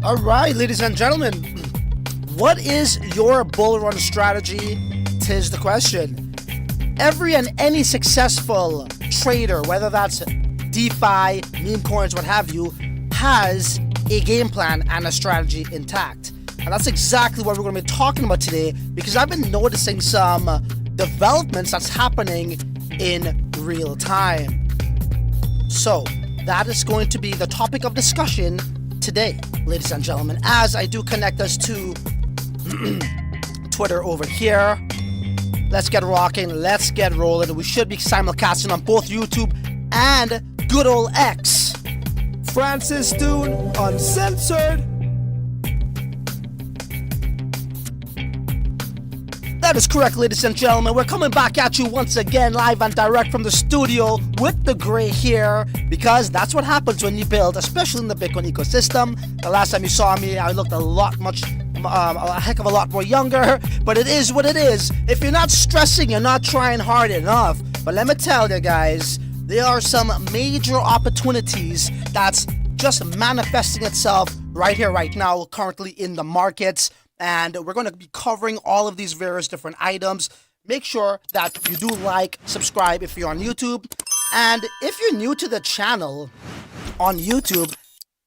All right, ladies and gentlemen, what is your bull run strategy? Tis the question. Every and any successful trader, whether that's DeFi, meme coins, what have you, has a game plan and a strategy intact. And that's exactly what we're going to be talking about today, because I've been noticing some developments that's happening in real time. So that is going to be the topic of discussion today, ladies and gentlemen, as I do connect us to Twitter over here. Let's get rocking, let's get rolling. We should be simulcasting on both YouTube and good old X. Francis Dhun, uncensored. That is correct, ladies and gentlemen. We're coming back at you once again, live and direct from the studio with the gray hair, because that's what happens when you build, especially in the Bitcoin ecosystem. The last time you saw me, I looked a heck of a lot more younger, but it is what it is. If you're not stressing, you're not trying hard enough. But let me tell you guys, there are some major opportunities that's just manifesting itself right here, right now, currently in the markets. And we're going to be covering all of these various different items. Make sure that you do like, subscribe if you're on YouTube. And if you're new to the channel on YouTube,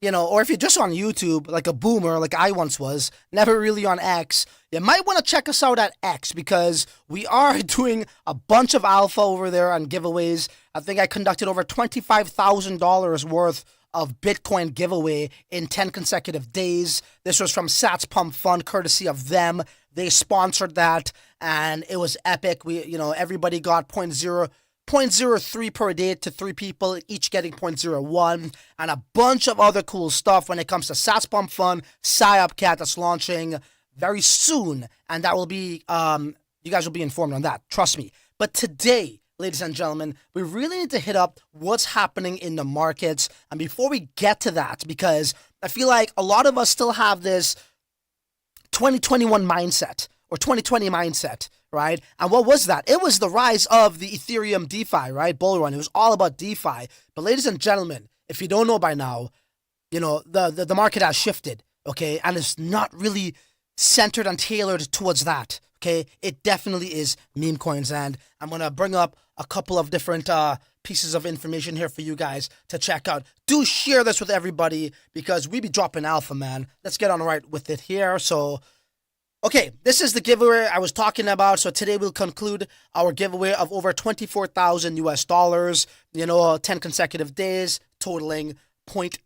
or if you're just on YouTube, like a boomer, like I once was, never really on X, you might want to check us out at X, because we are doing a bunch of alpha over there on giveaways. I think I conducted over $25,000 worth of Bitcoin giveaway in 10 consecutive days. This was from SatsPumpFun, courtesy of them. They sponsored that, and it was epic. Everybody got 0.03 per day to 3 people, each getting 0.01, and a bunch of other cool stuff when it comes to SatsPumpFun, Psyopcat that's launching very soon, and that will be, you guys will be informed on that, trust me. But today, ladies and gentlemen, we really need to hit up what's happening in the markets. And before we get to that, because I feel like a lot of us still have this 2021 mindset or 2020 mindset, right? And what was that? It was the rise of the Ethereum DeFi, right? Bull run. It was all about DeFi. But ladies and gentlemen, if you don't know by now, the market has shifted, okay? And it's not really centered and tailored towards that. Okay, it definitely is meme coins, and I'm going to bring up a couple of different pieces of information here for you guys to check out. Do share this with everybody, because we be dropping alpha, man. Let's get on right with it here. So, okay, this is the giveaway I was talking about. So today we'll conclude our giveaway of over 24,000 US dollars, 10 consecutive days, totaling 0.3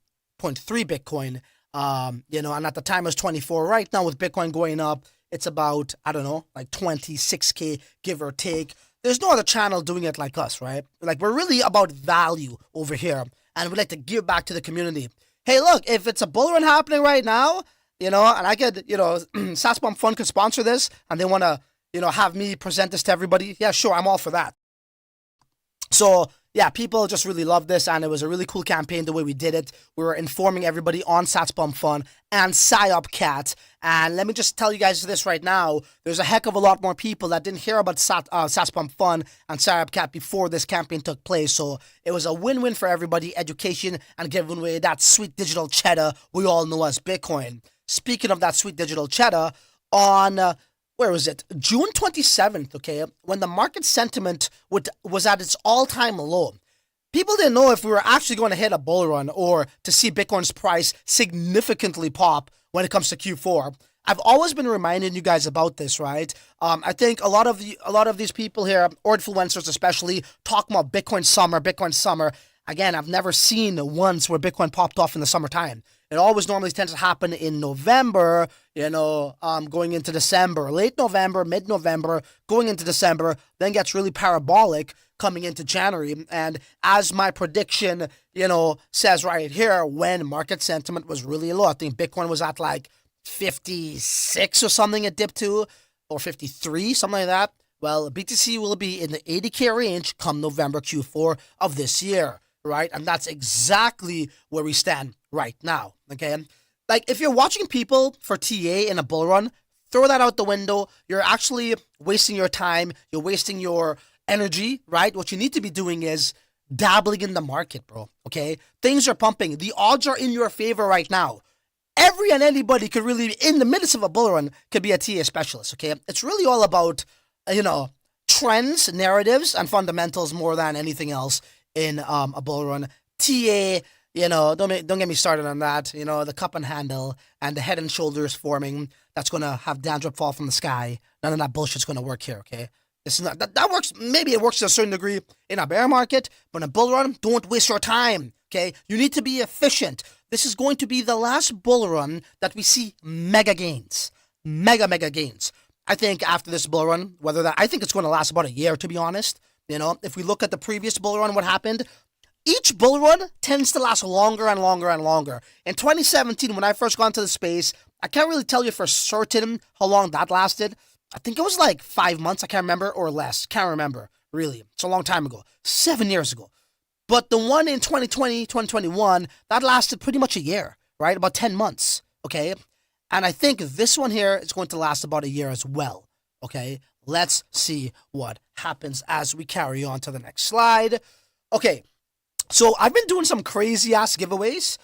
Bitcoin. And at the time it was 24. Right now with Bitcoin going up, it's about, I don't know, like 26K, give or take. There's no other channel doing it like us, right? Like, we're really about value over here, and we like to give back to the community. Hey, look, if it's a bull run happening right now, and I could, SatsPumpFun could sponsor this, and they want to, have me present this to everybody, yeah, sure, I'm all for that. So, yeah, people just really love this, and it was a really cool campaign the way we did it. We were informing everybody on SatsPumpFun and Psyopcat. And let me just tell you guys this right now. There's a heck of a lot more people that didn't hear about SatsPumpFun and Psyopcat before this campaign took place. So it was a win-win for everybody, education and giving away that sweet digital cheddar we all know as Bitcoin. Speaking of that sweet digital cheddar, on where was it? June 27th, okay, when the market sentiment was at its all-time low. People didn't know if we were actually going to hit a bull run or to see Bitcoin's price significantly pop when it comes to Q4. I've always been reminding you guys about this, right? I think a lot of these people here, or influencers especially, talk about Bitcoin summer. Again, I've never seen once where Bitcoin popped off in the summertime. It always normally tends to happen in November, going into December, late November, mid-November, going into December, then gets really parabolic coming into January. And as my prediction, says right here, when market sentiment was really low, I think Bitcoin was at like 56 or something it dipped to, or 53, something like that. Well, BTC will be in the 80K range come November Q4 of this year, right? And that's exactly where we stand right now, okay? Like, if you're watching people for TA in a bull run, throw that out the window. You're actually wasting your time. You're wasting your energy, right? What you need to be doing is dabbling in the market, bro, okay? Things are pumping. The odds are in your favor right now. every and anybody could really, in the midst of a bull run, could be a TA specialist, okay? It's really all about, trends, narratives, and fundamentals more than anything else in a bull run. TA, don't get me started on that. The cup and handle and the head and shoulders forming, that's going to have dandruff fall from the sky. None of that bullshit's going to work here, okay? This is not, that works, maybe it works to a certain degree in a bear market, but in a bull run, don't waste your time, okay? You need to be efficient. This is going to be the last bull run that we see mega gains. Mega gains. I think after this bull run, I think it's going to last about a year, to be honest. If we look at the previous bull run, what happened? Each bull run tends to last longer and longer and longer. In 2017, when I first got into the space, I can't really tell you for certain how long that lasted. I think it was like 5 months, I can't remember, or less. Can't remember, really. It's a long time ago. 7 years ago. But the one in 2020, 2021, that lasted pretty much a year, right? About 10 months, okay? And I think this one here is going to last about a year as well, okay? Let's see what happens as we carry on to the next slide. Okay, so I've been doing some crazy-ass giveaways.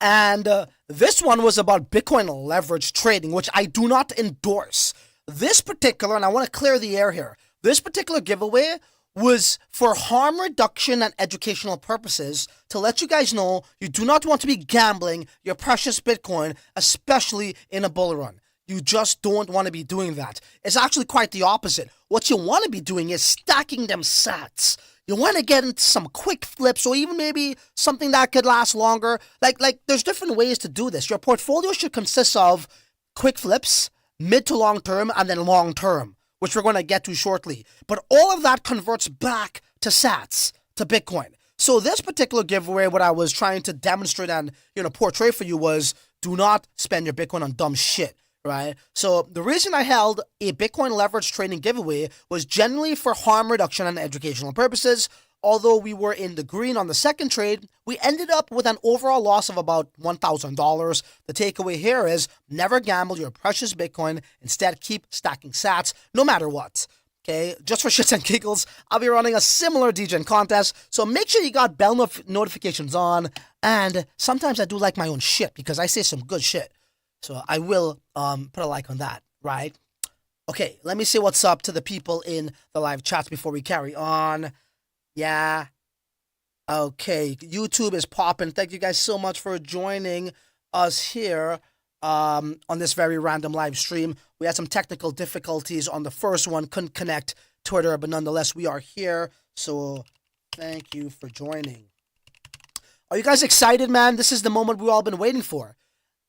And this one was about Bitcoin leverage trading, which I do not endorse. This particular, and I want to clear the air here, this particular giveaway was for harm reduction and educational purposes to let you guys know you do not want to be gambling your precious Bitcoin, especially in a bull run. You just don't want to be doing that. It's actually quite the opposite. What you want to be doing is stacking them sats. You want to get into some quick flips or even maybe something that could last longer. Like there's different ways to do this. Your portfolio should consist of quick flips, mid to long term, and then long term, which we're going to get to shortly. But all of that converts back to sats, to Bitcoin. So this particular giveaway, what I was trying to demonstrate and portray for you was do not spend your Bitcoin on dumb shit. Right? So the reason I held a Bitcoin leverage trading giveaway was generally for harm reduction and educational purposes. Although we were in the green on the second trade, we ended up with an overall loss of about $1,000. The takeaway here is never gamble your precious Bitcoin. Instead, keep stacking sats no matter what. Okay, just for shits and giggles, I'll be running a similar DGen contest, so make sure you got bell notifications on. And sometimes I do like my own shit because I say some good shit. So I will put a like on that, right? Okay, let me say what's up to the people in the live chats before we carry on. Yeah. Okay, YouTube is popping. Thank you guys so much for joining us here on this very random live stream. We had some technical difficulties on the first one. Couldn't connect Twitter, but nonetheless, we are here. So thank you for joining. Are you guys excited, man? This is the moment we've all been waiting for.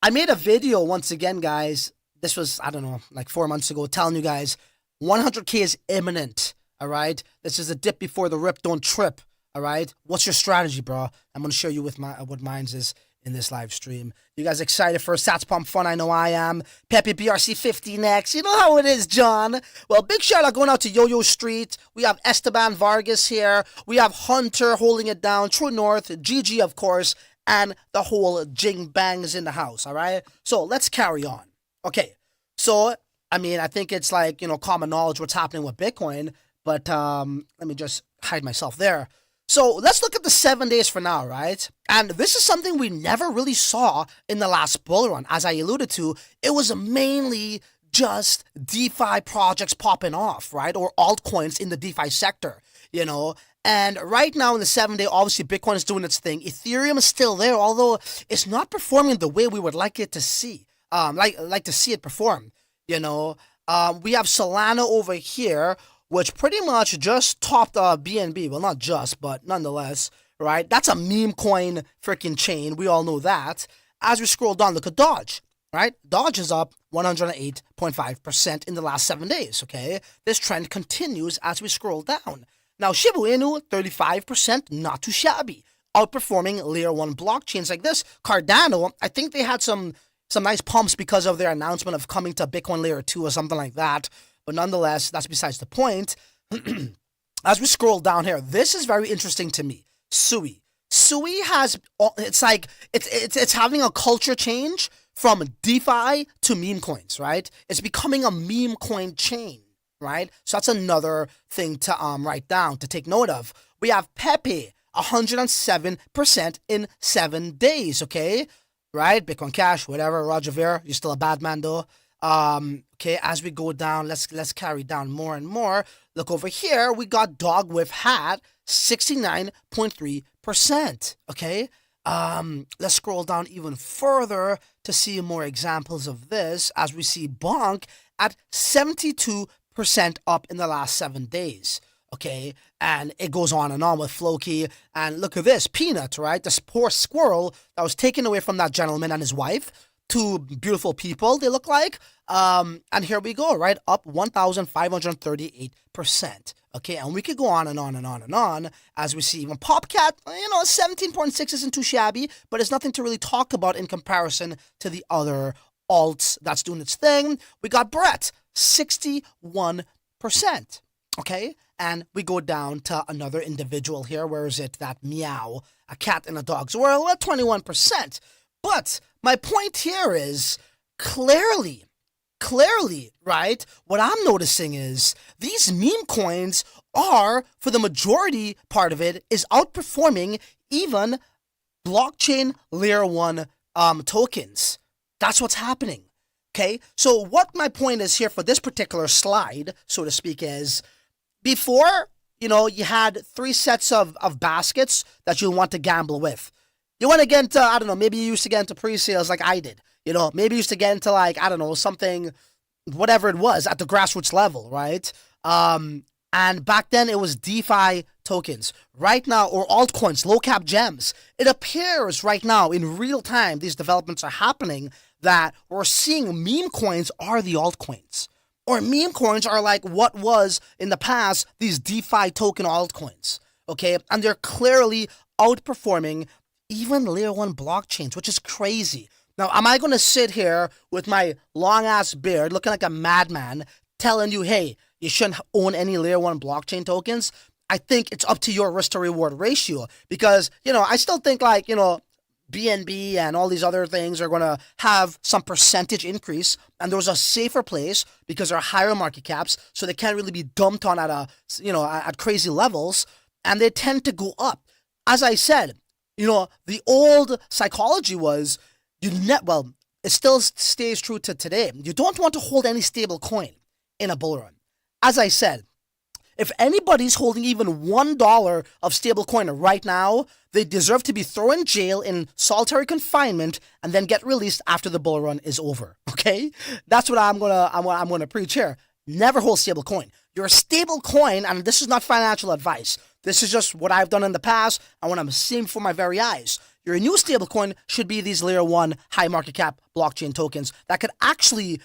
I made a video once again, guys. This was, I don't know, like 4 months ago, telling you guys 100K is imminent, all right? This is a dip before the rip, don't trip, all right? What's your strategy, bro? I'm going to show you what mine's is in this live stream. You guys excited for SatsPumpFun? I know I am. Pepe BRC50 next. You know how it is, John. Well, big shout out going out to Yo-Yo Street. We have Esteban Vargas here. We have Hunter holding it down. True North. GG, of course. And the whole jing bang is in the house, all right? So let's carry on. Okay, so, I think it's like, common knowledge what's happening with Bitcoin, but let me just hide myself there. So let's look at the 7 days for now, right? And this is something we never really saw in the last bull run. As I alluded to, it was mainly just DeFi projects popping off, right? Or altcoins in the DeFi sector, And right now in the 7 day, obviously Bitcoin is doing its thing. Ethereum is still there, although it's not performing the way we would like it to see. Like to see it perform. We have Solana over here, which pretty much just topped BNB. Well, not just, but nonetheless, right? That's a meme coin freaking chain. We all know that. As we scroll down, look at Dodge, right? Dodge is up 108.5% in the last 7 days, okay? This trend continues as we scroll down. Now, Shiba Inu, 35%, not too shabby. Outperforming layer 1 blockchains like this. Cardano, I think they had some nice pumps because of their announcement of coming to Bitcoin layer 2 or something like that. But nonetheless, that's besides the point. As we scroll down here, this is very interesting to me. Sui. Sui has, it's like, it's having a culture change from DeFi to meme coins, right? It's becoming a meme coin chain, right? So that's another thing to write down, to take note of. We have Pepe, 107% in 7 days, okay? right? Bitcoin Cash, whatever. Roger Ver, you're still a bad man though. Okay, as we go down, let's carry down more and more. Look over here, we got Dog with Hat, 69.3%. Okay, let's scroll down even further to see more examples of this. As we see Bonk at 72% up in the last 7 days. Okay, and it goes on and on with Floki. And look at this, Peanut, right? This poor squirrel that was taken away from that gentleman and his wife. Two beautiful people, they look like. And here we go, right? Up 1,538%. Okay, and we could go on and on and on and on as we see even Popcat, 17.6 isn't too shabby, but it's nothing to really talk about in comparison to the other alts that's doing its thing. We got Brett, 61%. Okay, and we go down to another individual here. Where is it? That Meow, a cat in a dog's world, at 21%. But my point here is clearly, right? What I'm noticing is these meme coins are, for the majority part of it, is outperforming even blockchain layer 1 tokens. That's what's happening. Okay, so what my point is here for this particular slide, so to speak, is before, you had 3 sets of baskets that you'll want to gamble with. You want to get into, I don't know, maybe you used to get into pre-sales like I did. Maybe you used to get into like, I don't know, something, whatever it was at the grassroots level, right? And back then it was DeFi tokens. Right now, or altcoins, low cap gems. It appears right now in real time, these developments are happening, that we're seeing meme coins are the altcoins. Or meme coins are like what was in the past these DeFi token altcoins. Okay, and they're clearly outperforming even layer 1 blockchains, which is crazy. Now, am I going to sit here with my long ass beard looking like a madman telling you, hey, you shouldn't own any layer 1 blockchain tokens? I think it's up to your risk to reward ratio, because, I still think like, BNB and all these other things are going to have some percentage increase, and there's a safer place because they're higher market caps, so they can't really be dumped on at at crazy levels, and they tend to go up. As I said, the old psychology was it still stays true to today. You don't want to hold any stable coin in a bull run. As I said, if anybody's holding even $1 of stable coin right now, they deserve to be thrown in jail in solitary confinement and then get released after the bull run is over. Okay, that's what I'm gonna preach here. Never hold stable coin. You're a stable coin, and this is not financial advice. This is just what I've done in the past and what I'm seeing for my very eyes. Your new stablecoin should be these layer 1 high market cap blockchain tokens that could actually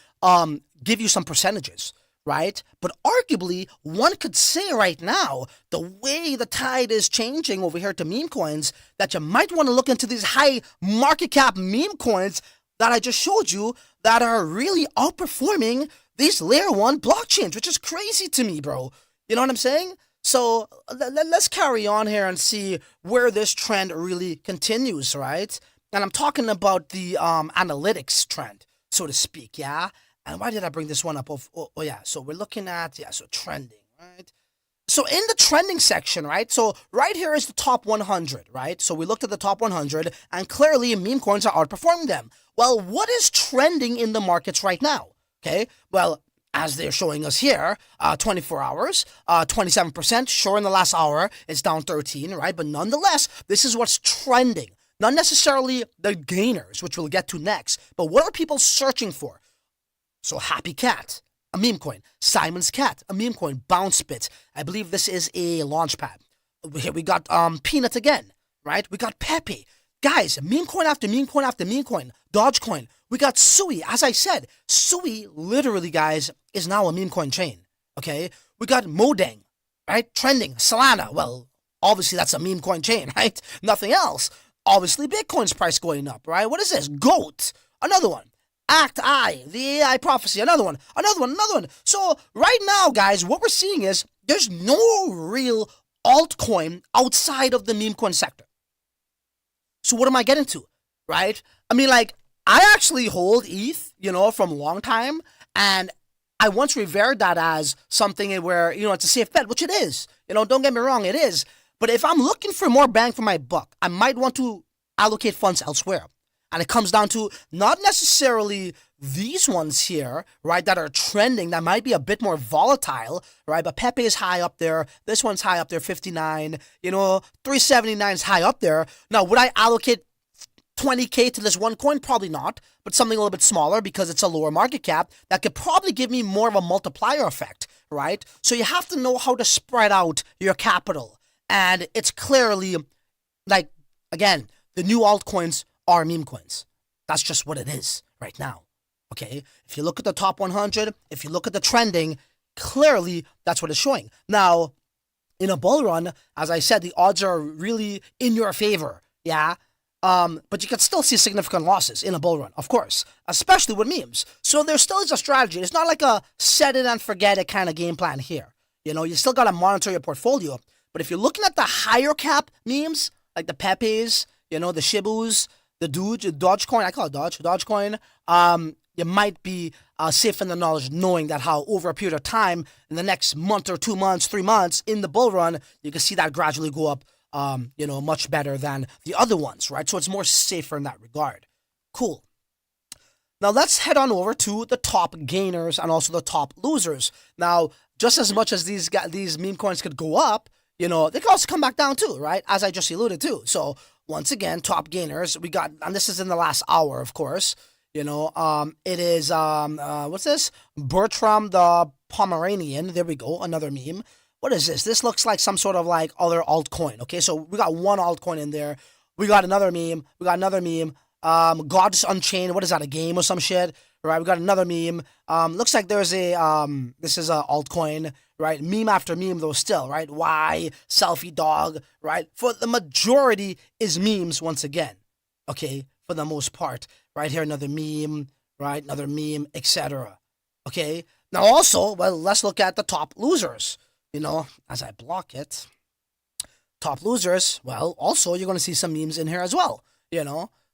give you some percentages, right? But arguably, one could say right now, the way the tide is changing over here to meme coins, that you might want to look into these high market cap meme coins that I just showed you that are really outperforming these layer 1 blockchains, which is crazy to me, bro. You know what I'm saying? So let's carry on here and see where this trend really continues, right? And I'm talking about the analytics trend, so to speak, yeah? And why did I bring this one up? Oh yeah, so we're looking at, so trending, right? So in the trending section, right? So right here is the top 100, right? So we looked at the top 100, and clearly meme coins are outperforming them. Well, what is trending in the markets right now? Okay, well, as they're showing us here, 24 hours, 27%. Sure, in the last hour, it's down 13, right? But nonetheless, this is what's trending. Not necessarily the gainers, which we'll get to next, but what are people searching for? So Happy Cat, a meme coin. Simon's Cat, a meme coin. Bounce Bit. I believe this is a launchpad. Here we got Peanut again, right? We got Pepe. Guys, meme coin after meme coin after meme coin. Dogecoin. We got Sui. As I said, Sui literally, guys, is now a meme coin chain. Okay? We got Modeng, right? Trending. Solana. Well, obviously that's a meme coin chain, right? Nothing else. Obviously, Bitcoin's price going up, right? What is this? GOAT. Another one. Act I, the AI prophecy, another one. So right now, guys, what we're seeing is there's no real altcoin outside of the meme coin sector. So what am I getting to, right? I mean, like, I actually hold ETH, from a long time, and I once revered that as something where, it's a safe bet, which it is. Don't get me wrong, it is. But if I'm looking for more bang for my buck, I might want to allocate funds elsewhere. And it comes down to not necessarily these ones here, right, that are trending, that might be a bit more volatile, right? But Pepe is high up there. This one's high up there, 59. 379 is high up there. Now, would I allocate 20K to this one coin? Probably not, but something a little bit smaller because it's a lower market cap that could probably give me more of a multiplier effect, right? So you have to know how to spread out your capital. And it's clearly, like, again, the new altcoins are meme coins. That's just what it is right now, okay? If you look at the top 100, if you look at the trending, clearly that's what it's showing. Now, in a bull run, as I said, the odds are really in your favor, yeah? But you can still see significant losses in a bull run, of course, especially with memes. So there still is a strategy. It's not like a set it and forget it kind of game plan here. You still got to monitor your portfolio. But if you're looking at the higher cap memes, like the Pepes, the Shibus, the Dogecoin, I call it Dogecoin, you might be safe in the knowledge knowing that how over a period of time, in the next month or 2 months, 3 months, in the bull run, you can see that gradually go up, much better than the other ones, right? So it's more safer in that regard. Cool. Now let's head on over to the top gainers and also the top losers. Now, just as much as these meme coins could go up, they can also come back down too, right? As I just alluded to. So once again, top gainers, we got, and this is in the last hour, of course, it is, what's this? Bertram the Pomeranian. There we go. Another meme. What is this? This looks like some sort of like other altcoin. Okay, so we got one altcoin in there. We got another meme. Gods Unchained. What is that? A game or some shit? Right. We got another meme. Looks like there's this is a altcoin, right? Meme after meme though still, right? Why? Selfie dog, right? For the majority is memes once again. Okay, for the most part. Right here, another meme, right? Another meme, etc. Okay. Now also, well, let's look at the top losers. As I block it, top losers, well, also you're going to see some memes in here as well,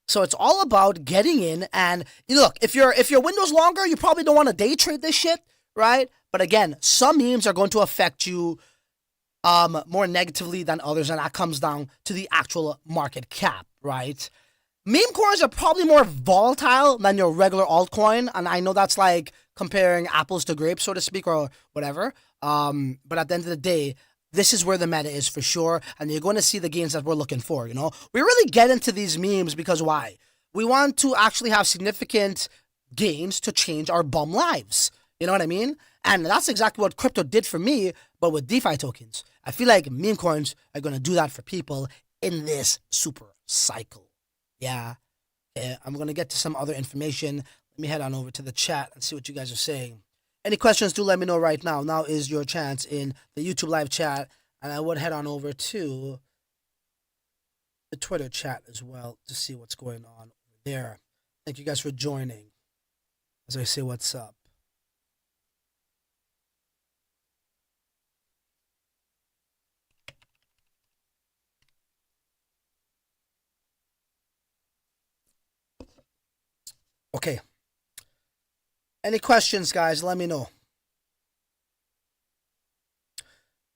So it's all about getting in and, look, if your window's longer, you probably don't want to day trade this shit, right? But again, some memes are going to affect you more negatively than others, and that comes down to the actual market cap, right? Meme coins are probably more volatile than your regular altcoin, and I know that's like comparing apples to grapes, so to speak, or whatever. But at the end of the day, this is where the meta is for sure, and you're going to see the gains that we're looking for, We really get into these memes because why? We want to actually have significant gains to change our bum lives. You know what I mean? And that's exactly what crypto did for me, but with DeFi tokens. I feel like meme coins are going to do that for people in this super cycle. Yeah. I'm going to get to some other information. Let me head on over to the chat and see what you guys are saying. Any questions, do let me know right now. Now is your chance in the YouTube live chat. And I would head on over to the Twitter chat as well to see what's going on over there. Thank you guys for joining as I say what's up. Okay. Any questions, guys? Let me know.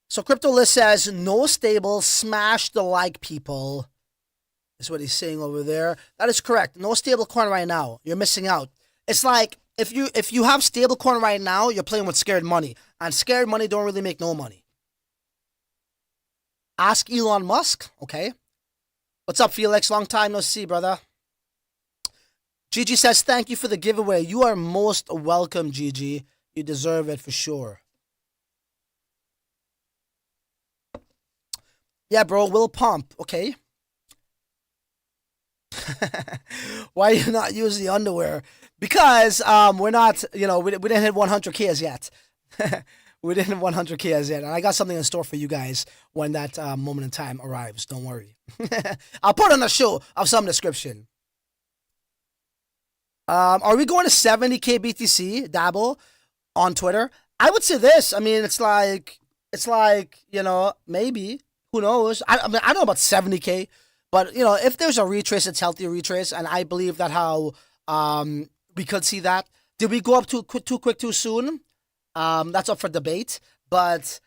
So CryptoList says, no stable, smash the like, people. Is what he's saying over there. That is correct. No stable coin right now. You're missing out. It's like, if you have stable coin right now, you're playing with scared money. And scared money don't really make no money. Ask Elon Musk. Okay. What's up, Felix? Long time no see, brother. Gigi says, thank you for the giveaway. You are most welcome, Gigi. You deserve it for sure. Yeah, bro, Will Pump. Okay. Why do you not use the underwear? Because we're not, we didn't hit 100K as yet. We didn't hit 100K as yet. And I got something in store for you guys when that moment in time arrives. Don't worry. I'll put on a show of some description. Are we going to 70K BTC, Dabble, on Twitter? I would say this. I mean, it's like, maybe. Who knows? I don't know about 70K, but, if there's a retrace, it's healthy retrace, and I believe that how we could see that. Did we go up too quick, too soon? That's up for debate, but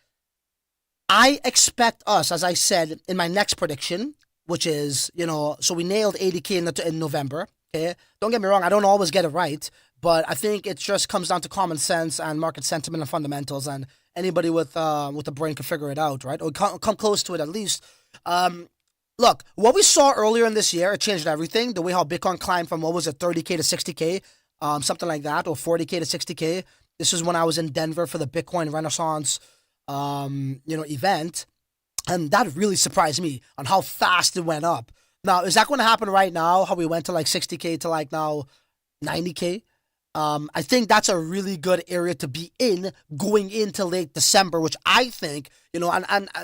I expect us, as I said in my next prediction, which is, so we nailed 80K in November. Okay, don't get me wrong, I don't always get it right, but I think it just comes down to common sense and market sentiment and fundamentals, and anybody with a brain can figure it out, right? Or come close to it at least. Look, what we saw earlier in this year, it changed everything. The way how Bitcoin climbed from, what was it, 30K to 60K, something like that, or 40K to 60K. This is when I was in Denver for the Bitcoin Renaissance, event, and that really surprised me on how fast it went up. Now, is that going to happen right now? How we went to like 60K to like now 90K? I think that's a really good area to be in going into late December, which I think, and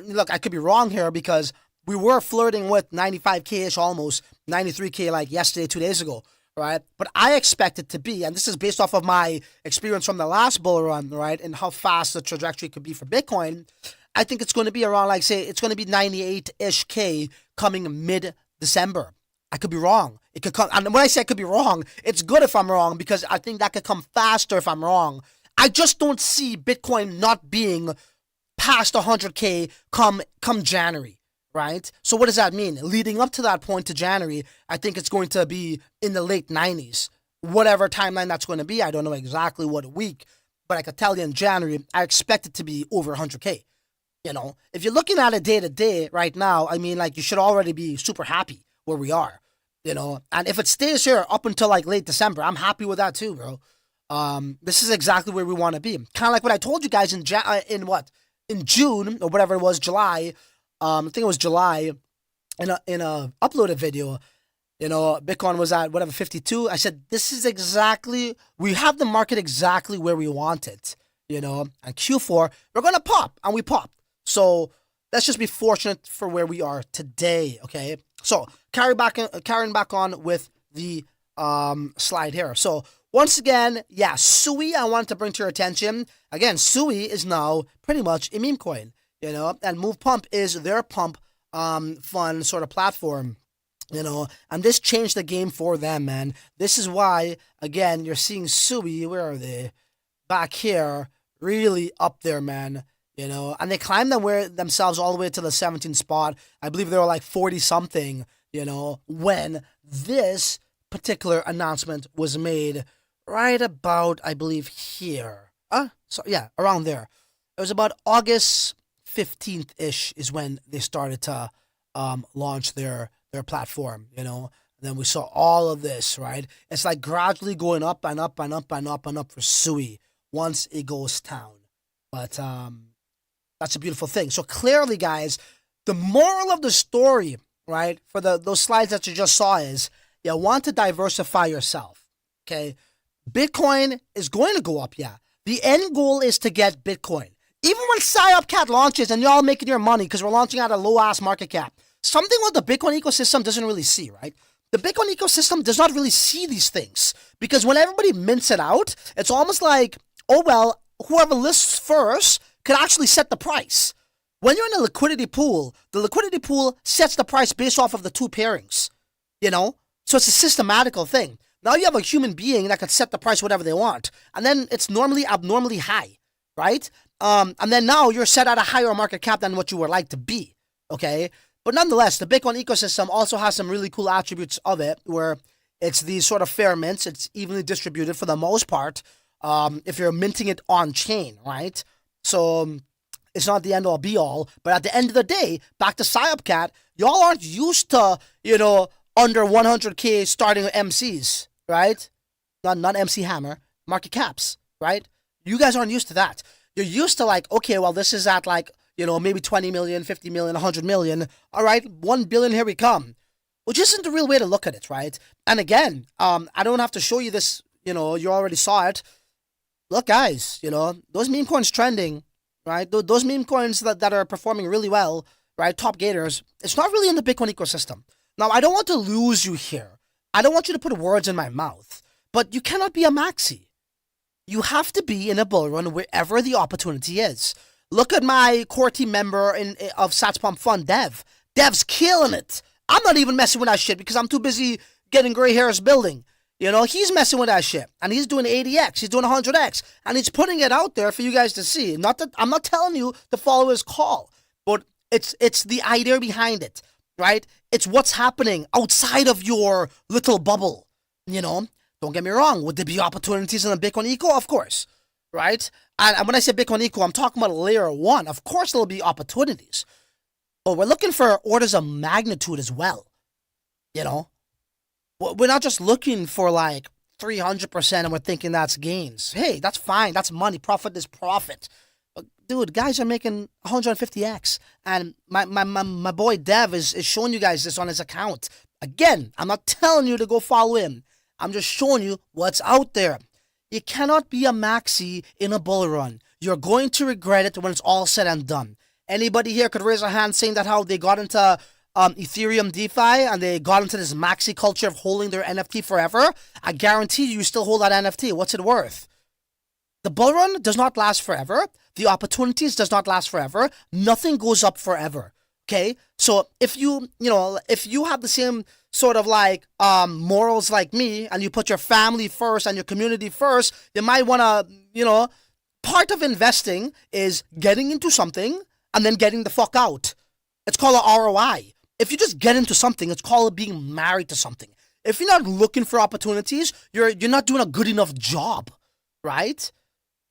look, I could be wrong here because we were flirting with 95K-ish almost, 93K like yesterday, 2 days ago, right? But I expect it to be, and this is based off of my experience from the last bull run, right, and how fast the trajectory could be for Bitcoin. I think it's going to be around, like, say, it's going to be 98-ish K coming mid-December. I could be wrong. It could come, and when I say I could be wrong, it's good if I'm wrong because I think that could come faster if I'm wrong. I just don't see Bitcoin not being past 100K come January, right? So what does that mean? Leading up to that point to January, I think it's going to be in the late 90s. Whatever timeline that's going to be, I don't know exactly what week, but I could tell you in January, I expect it to be over 100K. If you're looking at it day to day right now, I mean, like, you should already be super happy where we are, and if it stays here up until like late December, I'm happy with that too, bro. This is exactly where we want to be. Kind of like what I told you guys in June or whatever it was, July. I think it was July in a uploaded video. Bitcoin was at whatever 52. I said, this is exactly, we have the market exactly where we want it. And Q4, we're going to pop, and we popped. So let's just be fortunate for where we are today, okay? So carrying back on with the slide here. So once again, yeah, Sui, I wanted to bring to your attention. Again, Sui is now pretty much a meme coin, and Move Pump is their pump fun sort of platform, and this changed the game for them, man. This is why, again, you're seeing Sui, where are they? Back here, really up there, man. And they climbed themselves all the way to the 17th spot. I believe they were like 40 something, when this particular announcement was made, right about, I believe, here. So yeah, around there. It was about August 15th-ish is when they started to launch their platform, And then we saw all of this, right? It's like gradually going up and up and up and up and up for Sui once it goes down. But that's a beautiful thing. So clearly, guys, the moral of the story, right, for those slides that you just saw is you want to diversify yourself, okay? Bitcoin is going to go up, yeah. The end goal is to get Bitcoin. Even when Psyopcat launches and y'all making your money because we're launching at a low-ass market cap, something what the Bitcoin ecosystem doesn't really see, right? The Bitcoin ecosystem does not really see these things because when everybody mints it out, it's almost like, oh, well, whoever lists first could actually set the price. When you're in a liquidity pool, the liquidity pool sets the price based off of the two pairings, So it's a systematical thing. Now you have a human being that can set the price whatever they want. And then it's normally abnormally high, right? And then now you're set at a higher market cap than what you would like to be, okay? But nonetheless, the Bitcoin ecosystem also has some really cool attributes of it where it's these sort of fair mints. It's evenly distributed for the most part if you're minting it on chain, right? So it's not the end all be all, but at the end of the day, back to Psyopcat, y'all aren't used to, under 100K starting MCs, right? Not MC Hammer, market caps, right? You guys aren't used to that. You're used to like, okay, well, this is at like, maybe 20 million, 50 million, 100 million. All right, 1 billion, here we come. Which isn't the real way to look at it, right? And again, I don't have to show you this, you already saw it. Look, guys, those meme coins trending, right? Those meme coins that are performing really well, right? Top gators, it's not really in the Bitcoin ecosystem. Now, I don't want to lose you here. I don't want you to put words in my mouth, but you cannot be a maxi. You have to be in a bull run wherever the opportunity is. Look at my core team member of SatsPumpFun, Dev. Dev's killing it. I'm not even messing with that shit because I'm too busy getting gray hairs building. He's messing with that shit. And he's doing 80x. He's doing 100x. And he's putting it out there for you guys to see. Not that I'm not telling you to follow his call. But it's the idea behind it, right? It's what's happening outside of your little bubble. You know, don't get me wrong. Would there be opportunities in the Bitcoin eco? Of course, right? And when I say Bitcoin eco, I'm talking about layer 1. Of course, there'll be opportunities. But we're looking for orders of magnitude as well. You know, we're not just looking for like 300% and we're thinking that's gains. Hey, that's fine. That's money. Profit is profit. But dude, guys are making 150x. And my boy Dev is showing you guys this on his account. Again, I'm not telling you to go follow him. I'm just showing you what's out there. You cannot be a maxi in a bull run. You're going to regret it when it's all said and done. Anybody here could raise a hand saying that how they got into Ethereum DeFi and they got into this maxi culture of holding their NFT forever? I guarantee you still hold that NFT. What's it worth? The bull run does not last forever. The opportunities does not last forever. Nothing goes up forever. Okay? So if you have the same sort of like morals like me and you put your family first and your community first, you might want to, part of investing is getting into something and then getting the fuck out. It's called an ROI. If you just get into something, it's called being married to something. If you're not looking for opportunities, you're not doing a good enough job, right?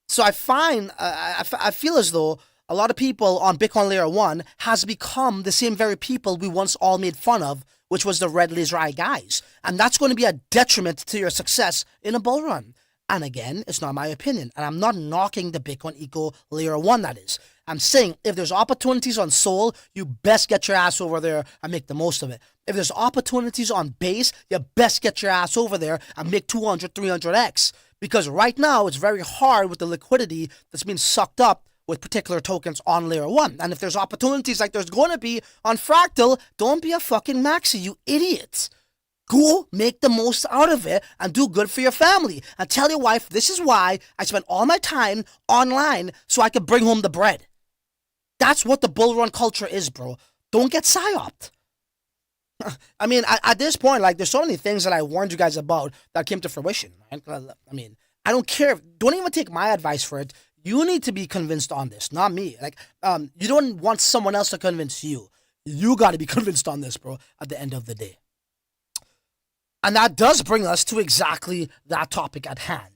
So I find, I feel as though a lot of people on Bitcoin Layer 1 has become the same very people we once all made fun of, which was the red laser eye guys. And that's going to be a detriment to your success in a bull run. And again, it's not my opinion. And I'm not knocking the Bitcoin Eco Layer 1, that is. I'm saying if there's opportunities on Sol, you best get your ass over there and make the most of it. If there's opportunities on Base, you best get your ass over there and make 200, 300x. Because right now, it's very hard with the liquidity that's being sucked up with particular tokens on Layer 1. And if there's opportunities like there's going to be on Fractal, don't be a fucking maxi, you idiots. Go make the most out of it and do good for your family. And tell your wife, this is why I spend all my time online so I can bring home the bread. That's what the bull run culture is, bro. Don't get psyoped. I mean, at this point, like, there's so many things that I warned you guys about that came to fruition. Right? I mean, I don't care. Don't even take my advice for it. You need to be convinced on this, not me. Like, you don't want someone else to convince you. You got to be convinced on this, bro, at the end of the day. And that does bring us to exactly that topic at hand,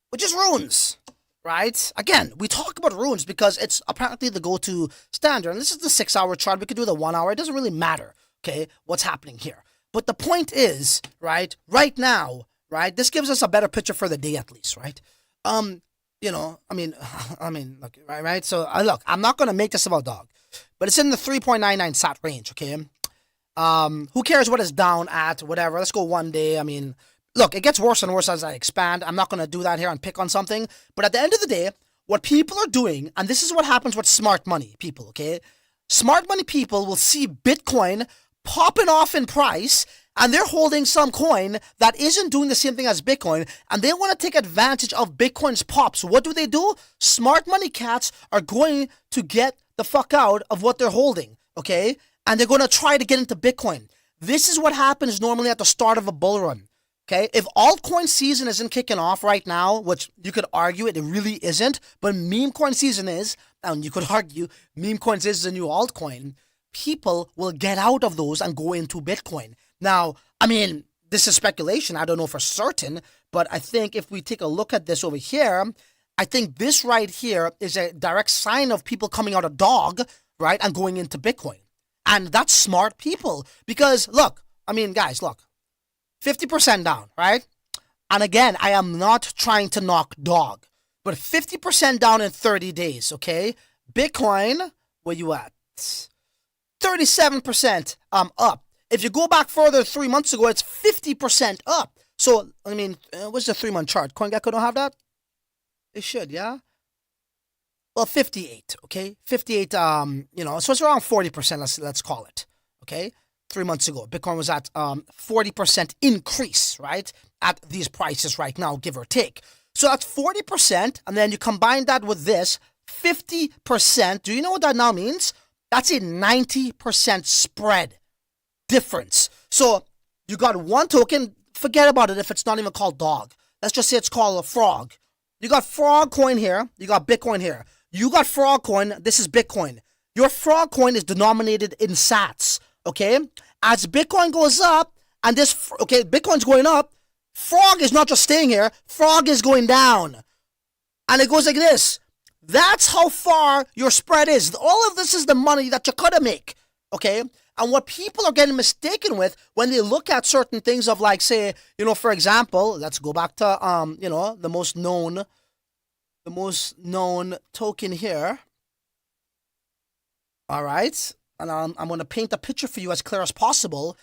which is runes, right? Again, we talk about runes because it's apparently the go-to standard. And this is the 6-hour chart. We could do the 1 hour. It doesn't really matter, okay, what's happening here. But the point is, right now, right, this gives us a better picture for the day at least, right? Look, right? So, look, I'm not going to make this about dog, but it's in the 3.99 sat range, okay? Who cares what it's down at, whatever. Let's go 1 day. I mean, look, it gets worse and worse as I expand. I'm not going to do that here and pick on something. But at the end of the day, what people are doing, and this is what happens with smart money people, okay? Smart money people will see Bitcoin popping off in price, and they're holding some coin that isn't doing the same thing as Bitcoin, and they want to take advantage of Bitcoin's pop. So what do? Smart money cats are going to get the fuck out of what they're holding, okay? And they're going to try to get into Bitcoin. This is what happens normally at the start of a bull run. Okay, if altcoin season isn't kicking off right now, which you could argue it really isn't, but meme coin season is, and you could argue meme coins is the new altcoin, people will get out of those and go into Bitcoin. Now, I mean, this is speculation. I don't know for certain, but I think if we take a look at this over here, I think this right here is a direct sign of people coming out of dog, right, and going into Bitcoin. And that's smart people. Because, look, I mean, guys, look. 50% down, right? And again, I am not trying to knock dog. But 50% down in 30 days, okay? Bitcoin, where you at? 37% up. If you go back further 3 months ago, it's 50% up. So, I mean, what's the 3-month chart? CoinGecko don't have that? It should, yeah? Well, 58, okay? 58, so it's around 40%, let's call it, okay? 3 months ago, Bitcoin was at 40% increase, right? At these prices right now, give or take. So that's 40%, and then you combine that with this, 50%. Do you know what that now means? That's a 90% spread difference. So you got one token, forget about it if it's not even called dog. Let's just say it's called a frog. You got frog coin here, you got Bitcoin here. You got frog coin, this is Bitcoin. Your frog coin is denominated in sats, okay? As Bitcoin goes up, And this, okay, Bitcoin's going up. Frog is not just staying here. Frog is going down. And it goes like this. That's how far your spread is. All of this is the money that you could have make. Okay? And what people are getting mistaken with when they look at certain things of like, say, you know, for example, let's go back to, you know, the most known token here. All right. And I'm going to paint a picture for you as clear as possible.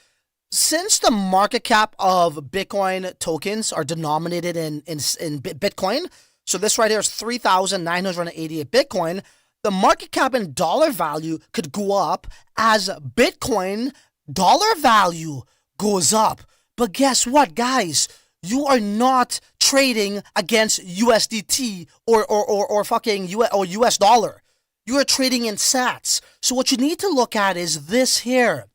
Since the market cap of Bitcoin tokens are denominated in Bitcoin, so this right here is 3,988 Bitcoin, the market cap in dollar value could go up as Bitcoin dollar value goes up. But guess what, guys? You are not trading against USDT or fucking US dollar. You are trading in sats. So what you need to look at is this here.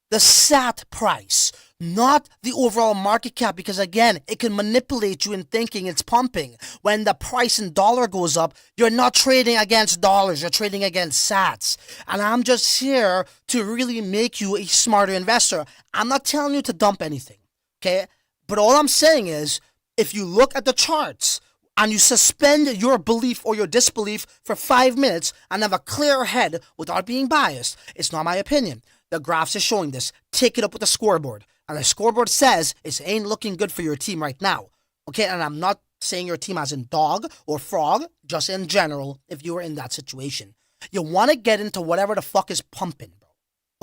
The SAT price, not the overall market cap, because again, it can manipulate you in thinking it's pumping. When the price in dollar goes up, you're not trading against dollars, you're trading against sats. And I'm just here to really make you a smarter investor. I'm not telling you to dump anything, okay? But all I'm saying is, if you look at the charts and you suspend your belief or your disbelief for 5 minutes and have a clear head without being biased, it's not my opinion. The graphs is showing this. Take it up with the scoreboard. And the scoreboard says it ain't looking good for your team right now. Okay, and I'm not saying your team as in dog or frog, just in general, if you were in that situation. You want to get into whatever the fuck is pumping, bro.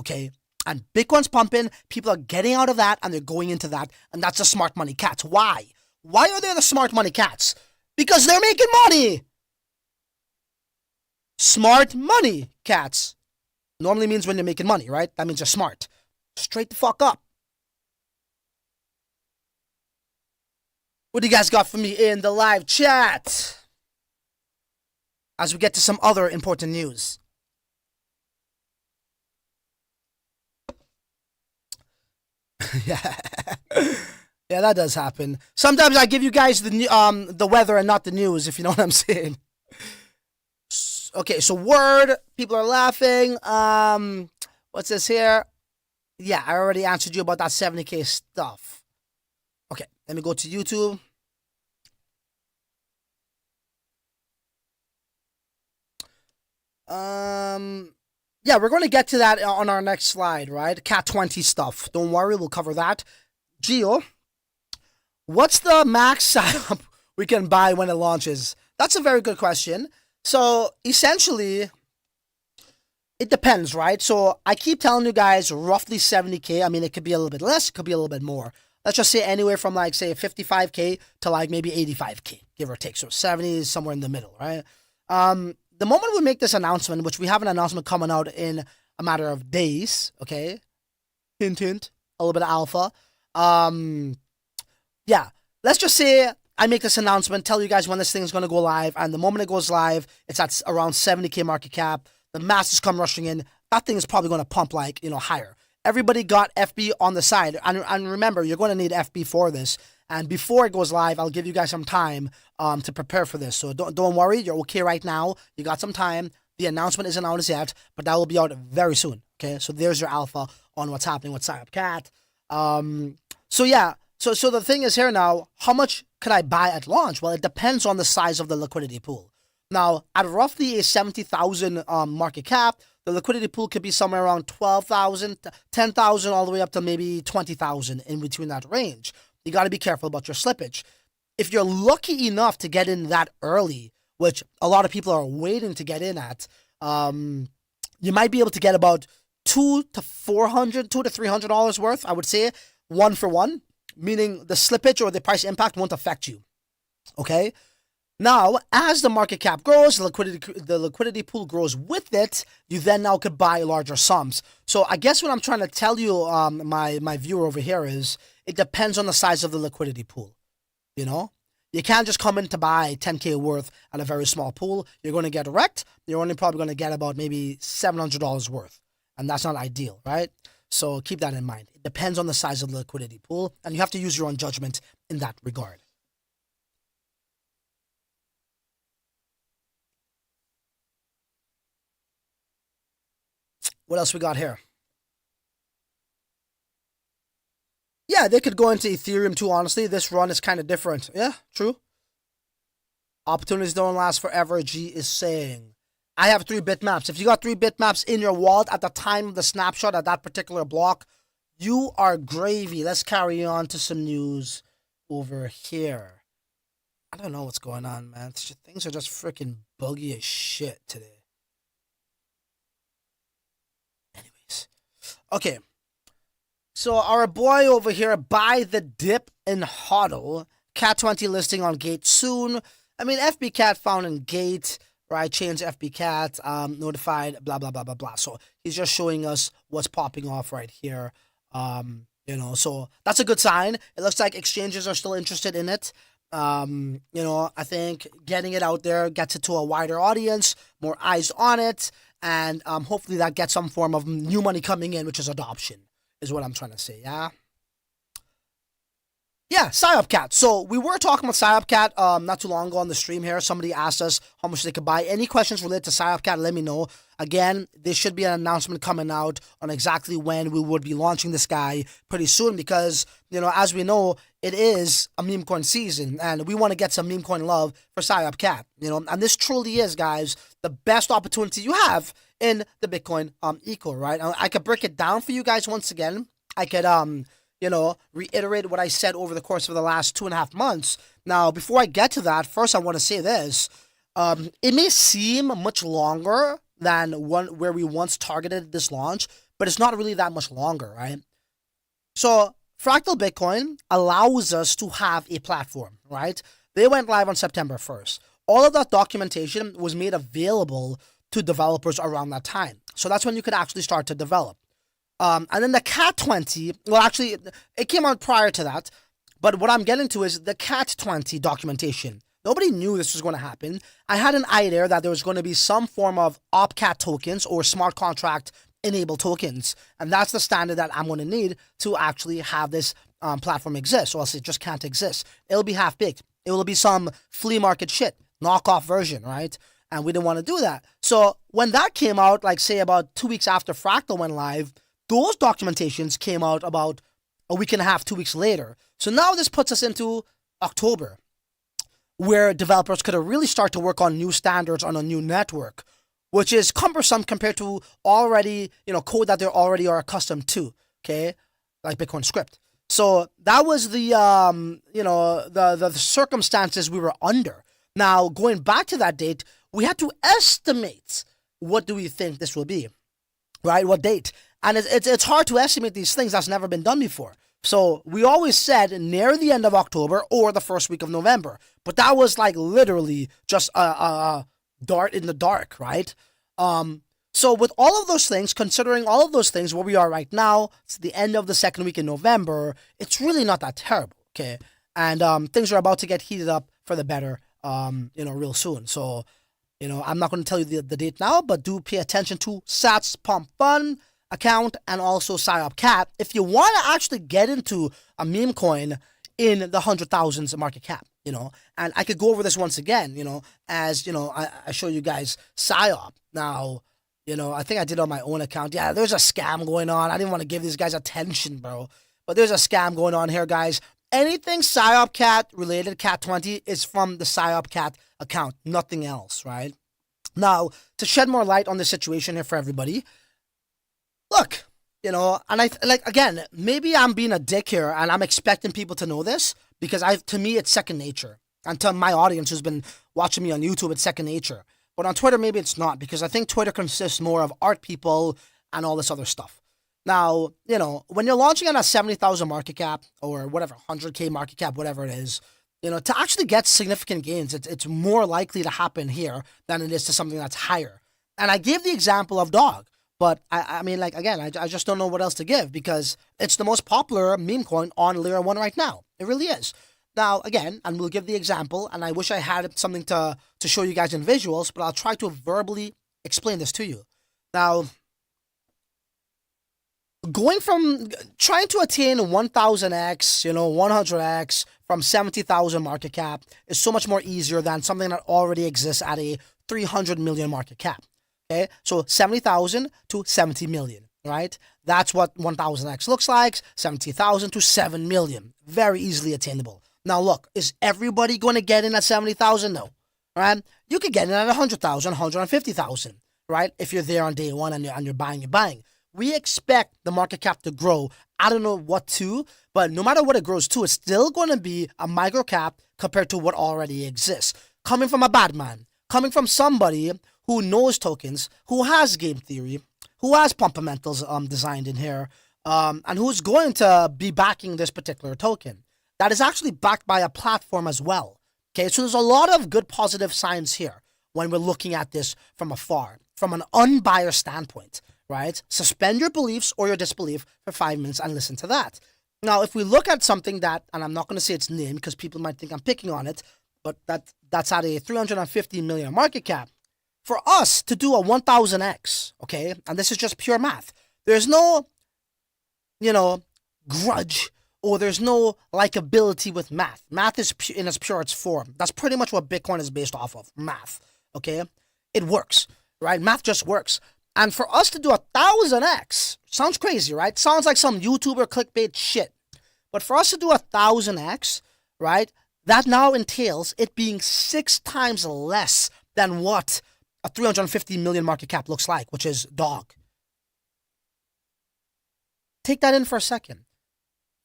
Okay? And Bitcoin's pumping, people are getting out of that and they're going into that, and that's the smart money cats. Why? Why are they the smart money cats? Because they're making money! Smart money cats. Normally means when you're making money, right? That means you're smart. Straight the fuck up. What do you guys got for me in the live chat? As we get to some other important news. Yeah. Yeah, that does happen. Sometimes I give you guys the weather and not the news, if you know what I'm saying. Okay, so word, people are laughing. What's this here? Yeah, I already answered you about that 70K stuff. Okay, let me go to YouTube. Yeah, we're going to get to that on our next slide, right? Cat 20 stuff. Don't worry, we'll cover that. Geo, what's the max setup we can buy when it launches? That's a very good question. So essentially, it depends, right? So I keep telling you guys roughly 70K. I mean, it could be a little bit less, it could be a little bit more. Let's just say anywhere from like, say, 55K to like maybe 85K, give or take. So 70 is somewhere in the middle, right? The moment we make this announcement, which we have an announcement coming out in a matter of days, okay? Hint, hint, a little bit of alpha. Yeah, let's just say I make this announcement, tell you guys when this thing is going to go live, and the moment it goes live, it's at around 70K market cap. The masses come rushing in. That thing is probably going to pump like, you know, higher. Everybody got FB on the side. And remember, you're going to need FB for this. And before it goes live, I'll give you guys some time to prepare for this. So don't worry, you're okay right now. You got some time. The announcement isn't out as yet, but that will be out very soon. Okay, so there's your alpha on what's happening with Psyopcat. So yeah. So the thing is here now, how much could I buy at launch? Well, it depends on the size of the liquidity pool. Now, at roughly a 70,000 market cap, the liquidity pool could be somewhere around 12,000, 10,000, all the way up to maybe 20,000 in between that range. You got to be careful about your slippage. If you're lucky enough to get in that early, which a lot of people are waiting to get in at, you might be able to get about $200 to $300 worth, I would say, one for one. Meaning the slippage or the price impact won't affect you. Okay? Now, as the market cap grows, the liquidity pool grows with it, you then now could buy larger sums. So I guess what I'm trying to tell you, my viewer over here is, it depends on the size of the liquidity pool. You know? You can't just come in to buy 10K worth at a very small pool. You're going to get wrecked. You're only probably going to get about maybe $700 worth. And that's not ideal, right? So keep that in mind. It depends on the size of the liquidity pool, and you have to use your own judgment in that regard. What else we got here? Yeah, they could go into Ethereum too, honestly. This run is kind of different. Yeah, true. Opportunities don't last forever, G is saying. I have 3 bitmaps. If you got 3 bitmaps in your wallet at the time of the snapshot at that particular block, you are gravy. Let's carry on to some news over here. I don't know what's going on, man. Things are just freaking buggy as shit today. Anyways. Okay. So our boy over here, buy the dip in HODL. Cat20 listing on Gate soon. I mean, FBCat found in Gate, right? Changed FBCat, notified, blah, blah, blah, blah, blah. So he's just showing us what's popping off right here. You know, so that's a good sign. It looks like exchanges are still interested in it. You know, I think getting it out there gets it to a wider audience, more eyes on it, and hopefully that gets some form of new money coming in, which is adoption, is what I'm trying to say, yeah? Yeah, Psyopcat. So we were talking about Psyopcat not too long ago on the stream here. Somebody asked us how much they could buy. Any questions related to Psyopcat, let me know. Again, there should be an announcement coming out on exactly when we would be launching this guy pretty soon because, you know, as we know, it is a meme coin season and we want to get some meme coin love for Psyopcat, you know, and this truly is, guys, the best opportunity you have in the Bitcoin eco, right? I could break it down for you guys once again. I could, you know, reiterate what I said over the course of the last 2.5 months. Now, before I get to that, first I want to say this. It may seem much longer than where we once targeted this launch, but it's not really that much longer, right? So, Fractal Bitcoin allows us to have a platform, right? They went live on September 1st. All of that documentation was made available to developers around that time. So that's when you could actually start to develop. And then the Cat20, well, actually, it came out prior to that. But what I'm getting to is the Cat20 documentation. Nobody knew this was going to happen. I had an idea that there was going to be some form of OpCat tokens or smart contract enabled tokens. And that's the standard that I'm going to need to actually have this platform exist, or else it just can't exist. It'll be half-baked. It will be some flea market shit, knockoff version, right? And we didn't want to do that. So when that came out, like say about 2 weeks after Fractal went live, those documentations came out about a week and a half, 2 weeks later. So now this puts us into October, where developers could really start to work on new standards on a new network, which is cumbersome compared to already, you know, code that they already are accustomed to, okay? Like Bitcoin script. So that was the, you know, the circumstances we were under. Now, going back to that date, we had to estimate what do we think this will be, right? What date? And it's hard to estimate these things. That's never been done before. So we always said near the end of October or the first week of November. But that was like literally just a dart in the dark, right? So with all of those things, considering all of those things, where we are right now, it's the end of the second week in November, it's really not that terrible, okay? And things are about to get heated up for the better, you know, real soon. So, you know, I'm not going to tell you the date now, but do pay attention to SatsPumpFun account and also Psyopcat if you want to actually get into a meme coin in the 100,000s market cap, you know. And I could go over this once again, you know, as, you know, I show you guys Psyop. Now, you know, I think I did on my own account. Yeah, there's a scam going on. I didn't want to give these guys attention, bro. But there's a scam going on here, guys. Anything Psyopcat related, Cat20, is from the Psyopcat account. Nothing else, right? Now, to shed more light on the situation here for everybody, look, you know, and again, maybe I'm being a dick here and I'm expecting people to know this because to me, it's second nature. And to my audience who's been watching me on YouTube, it's second nature. But on Twitter, maybe it's not because I think Twitter consists more of art people and all this other stuff. Now, you know, when you're launching on a 70,000 market cap or whatever, 100K market cap, whatever it is, you know, to actually get significant gains, it's more likely to happen here than it is to something that's higher. And I gave the example of Dog. But I mean, like, again, I just don't know what else to give because it's the most popular meme coin on Layer 1 right now. It really is. Now, again, and we'll give the example, and I wish I had something to show you guys in visuals, but I'll try to verbally explain this to you. Now, going from trying to attain 1,000x, you know, 100x from 70,000 market cap is so much more easier than something that already exists at a 300 million market cap. Okay, so 70,000 to 70 million, right? That's what 1000x looks like, 70,000 to 7 million. Very easily attainable. Now look, is everybody going to get in at 70,000? No, right? You could get in at 100,000, 150,000, right? If you're there on day one and you're buying. We expect the market cap to grow. I don't know what to, but no matter what it grows to, it's still going to be a micro cap compared to what already exists. Coming from a bad man, coming from somebody who knows tokens, who has game theory, who has Pumpamentals designed in here, and who's going to be backing this particular token. That is actually backed by a platform as well. Okay, so there's a lot of good positive signs here when we're looking at this from afar, from an unbiased standpoint, right? Suspend your beliefs or your disbelief for 5 minutes and listen to that. Now, if we look at something that, and I'm not going to say its name because people might think I'm picking on it, but that's at a 350 million market cap. For us to do a 1000x, okay, and this is just pure math, there's no, grudge or there's no likability with math. Math is in its purest form. That's pretty much what Bitcoin is based off of, math, okay? It works, right? Math just works. And for us to do 1000x, sounds crazy, right? Sounds like some YouTuber clickbait shit. But for us to do 1000x, right, that now entails it being 6 times less than what a 350 million market cap looks like, which is dog. Take that in for a second.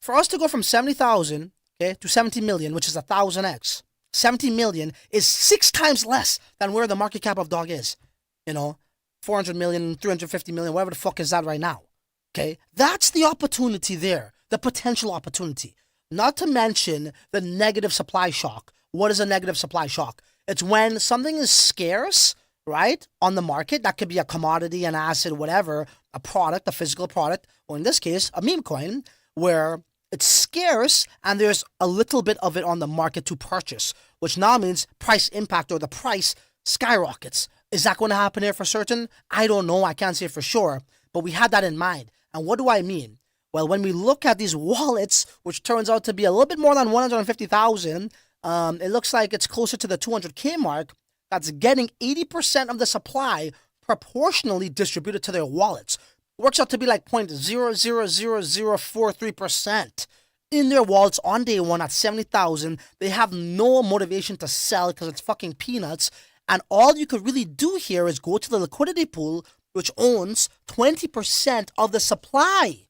For us to go from 70,000, okay, to 70 million, which is 1000x, 70 million is 6 times less than where the market cap of dog is. 400 million, 350 million, whatever the fuck is that right now. Okay, that's the opportunity there, the potential opportunity. Not to mention the negative supply shock. What is a negative supply shock? It's when something is scarce, right, on the market. That could be a commodity, an asset, whatever, a product, a physical product, or in this case, a meme coin, where it's scarce and there's a little bit of it on the market to purchase, which now means price impact or the price skyrockets. Is that going to happen here for certain? I don't know. I can't say for sure, but we had that in mind. And what do I mean? Well, when we look at these wallets, which turns out to be a little bit more than 150,000, it looks like it's closer to the 200K mark. That's getting 80% of the supply proportionally distributed to their wallets. Works out to be like 0.000043% in their wallets on day one at 70,000. They have no motivation to sell because it's fucking peanuts. And all you could really do here is go to the liquidity pool, which owns 20% of the supply.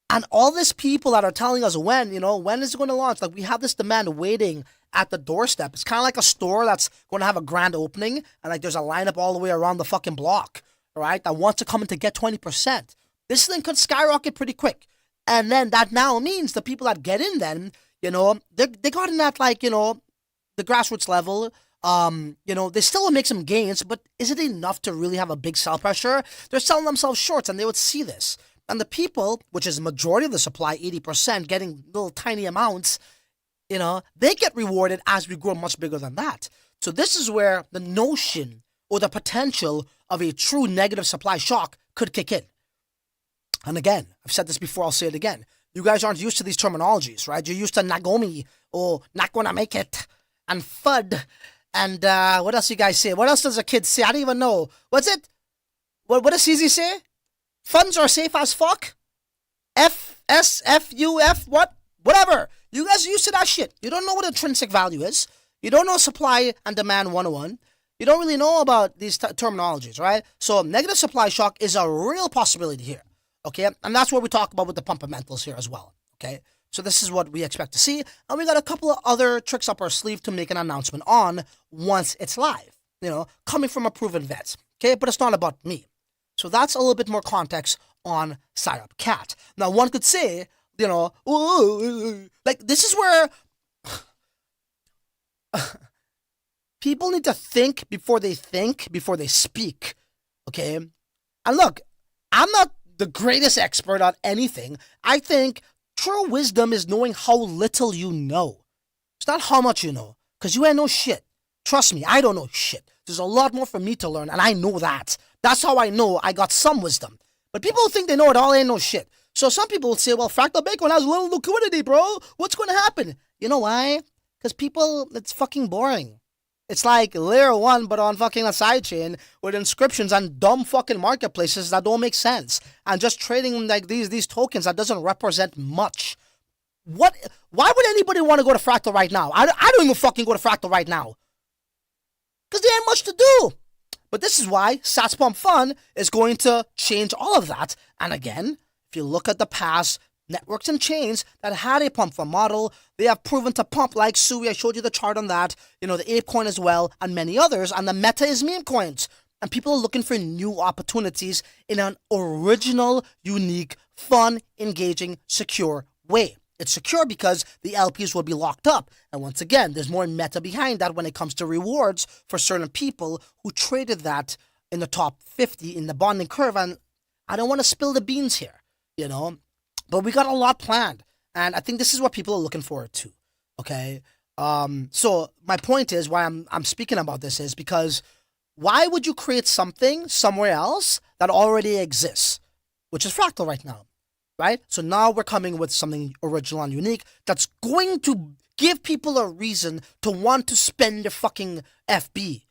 And all these people that are telling us when is it going to launch? Like, we have this demand waiting at the doorstep. It's kind of like a store that's going to have a grand opening, and like there's a lineup all the way around the fucking block, right, that wants to come in to get 20%. This thing could skyrocket pretty quick. And then that now means the people that get in then, they got in at like, the grassroots level. They still will make some gains, but is it enough to really have a big sell pressure? They're selling themselves shorts, and they would see this. And the people, which is the majority of the supply, 80%, getting little tiny amounts, they get rewarded as we grow much bigger than that. So this is where the notion or the potential of a true negative supply shock could kick in. And again, I've said this before, I'll say it again. You guys aren't used to these terminologies, right? You're used to Nagomi or not gonna make it and FUD. And what else you guys say? What else does a kid say? I don't even know. What's it? What does CZ say? Funds are safe as fuck? FSFUF what? Whatever. You guys are used to that shit. You don't know what intrinsic value is. You don't know supply and demand 101. You don't really know about these terminologies, right? So negative supply shock is a real possibility here, okay? And that's what we talk about with the Pumpamentals here as well, okay? So this is what we expect to see. And we got a couple of other tricks up our sleeve to make an announcement on once it's live, coming from a proven vet, okay? But it's not about me. So that's a little bit more context on Psyopcat. Now, one could say, like, this is where people need to think before they speak, okay? And look, I'm not the greatest expert on anything. I think true wisdom is knowing how little you know. It's not how much you know, because you ain't know shit. Trust me, I don't know shit. There's a lot more for me to learn, and I know that. That's how I know I got some wisdom. But people who think they know it all ain't no shit. So some people will say, well, Fractal Bitcoin has a little liquidity, bro. What's going to happen? You know why? Because people, it's fucking boring. It's like layer 1 but on fucking a sidechain with inscriptions on dumb fucking marketplaces that don't make sense. And just trading like these tokens that doesn't represent much. Why would anybody want to go to Fractal right now? I don't even fucking go to Fractal right now. Because there ain't much to do. But this is why SatsPumpFun is going to change all of that. And again, if you look at the past networks and chains that had a pump fund model, they have proven to pump like Sui. I showed you the chart on that. You know, the ApeCoin as well, and many others. And the meta is Memecoins. And people are looking for new opportunities in an original, unique, fun, engaging, secure way. It's secure because the LPs will be locked up. And once again, there's more meta behind that when it comes to rewards for certain people who traded that in the top 50 in the bonding curve. And I don't want to spill the beans here, you know, but we got a lot planned. And I think this is what people are looking forward to. Okay. So my point is why I'm speaking about this is because why would you create something somewhere else that already exists, which is Fractal right now? Right? So now we're coming with something original and unique that's going to give people a reason to want to spend their fucking FB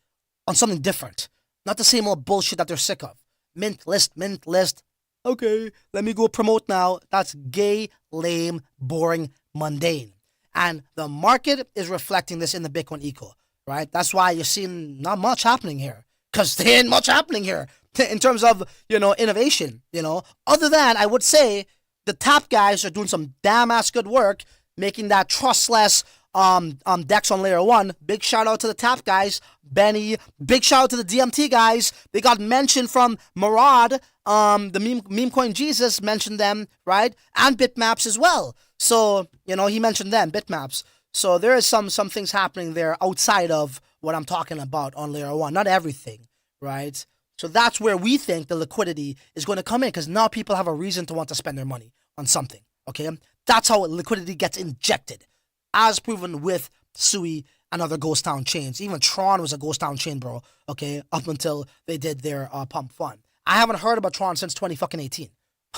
on something different. Not the same old bullshit that they're sick of. Mint list. Okay, let me go promote now. That's gay, lame, boring, mundane. And the market is reflecting this in the Bitcoin eco, right? That's why you're seeing not much happening here. Because there ain't much happening here in terms of, you know, innovation, you know. Other than, I would say, the top guys are doing some damn ass good work making that trustless DEX on layer 1. Big shout out to the top guys, Benny. Big shout out to the DMT guys. They got mentioned from Murad, the Memecoin Jesus mentioned them, right? And Bitmaps as well. So, you know, he mentioned them, Bitmaps. So there is some things happening there outside of what I'm talking about on layer 1. Not everything, right? So that's where we think the liquidity is going to come in because now people have a reason to want to spend their money on something, okay? That's how liquidity gets injected, as proven with Sui and other ghost town chains. Even Tron was a ghost town chain, bro, okay, up until they did their pump fund. I haven't heard about Tron since 2018.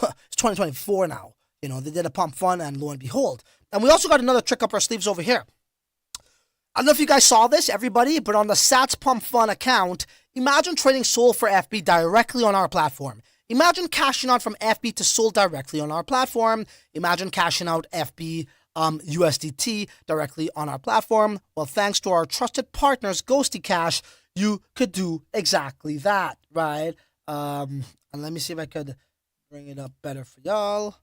It's 2024 now. You know, they did a pump fund and lo and behold. And we also got another trick up our sleeves over here. I don't know if you guys saw this, everybody, but on the SatsPumpFun account, imagine trading SOL for FB directly on our platform. Imagine cashing out from FB to SOL directly on our platform. Imagine cashing out FB USDT directly on our platform. Well, thanks to our trusted partners, Ghosty Cash, you could do exactly that, right? And let me see if I could bring it up better for y'all.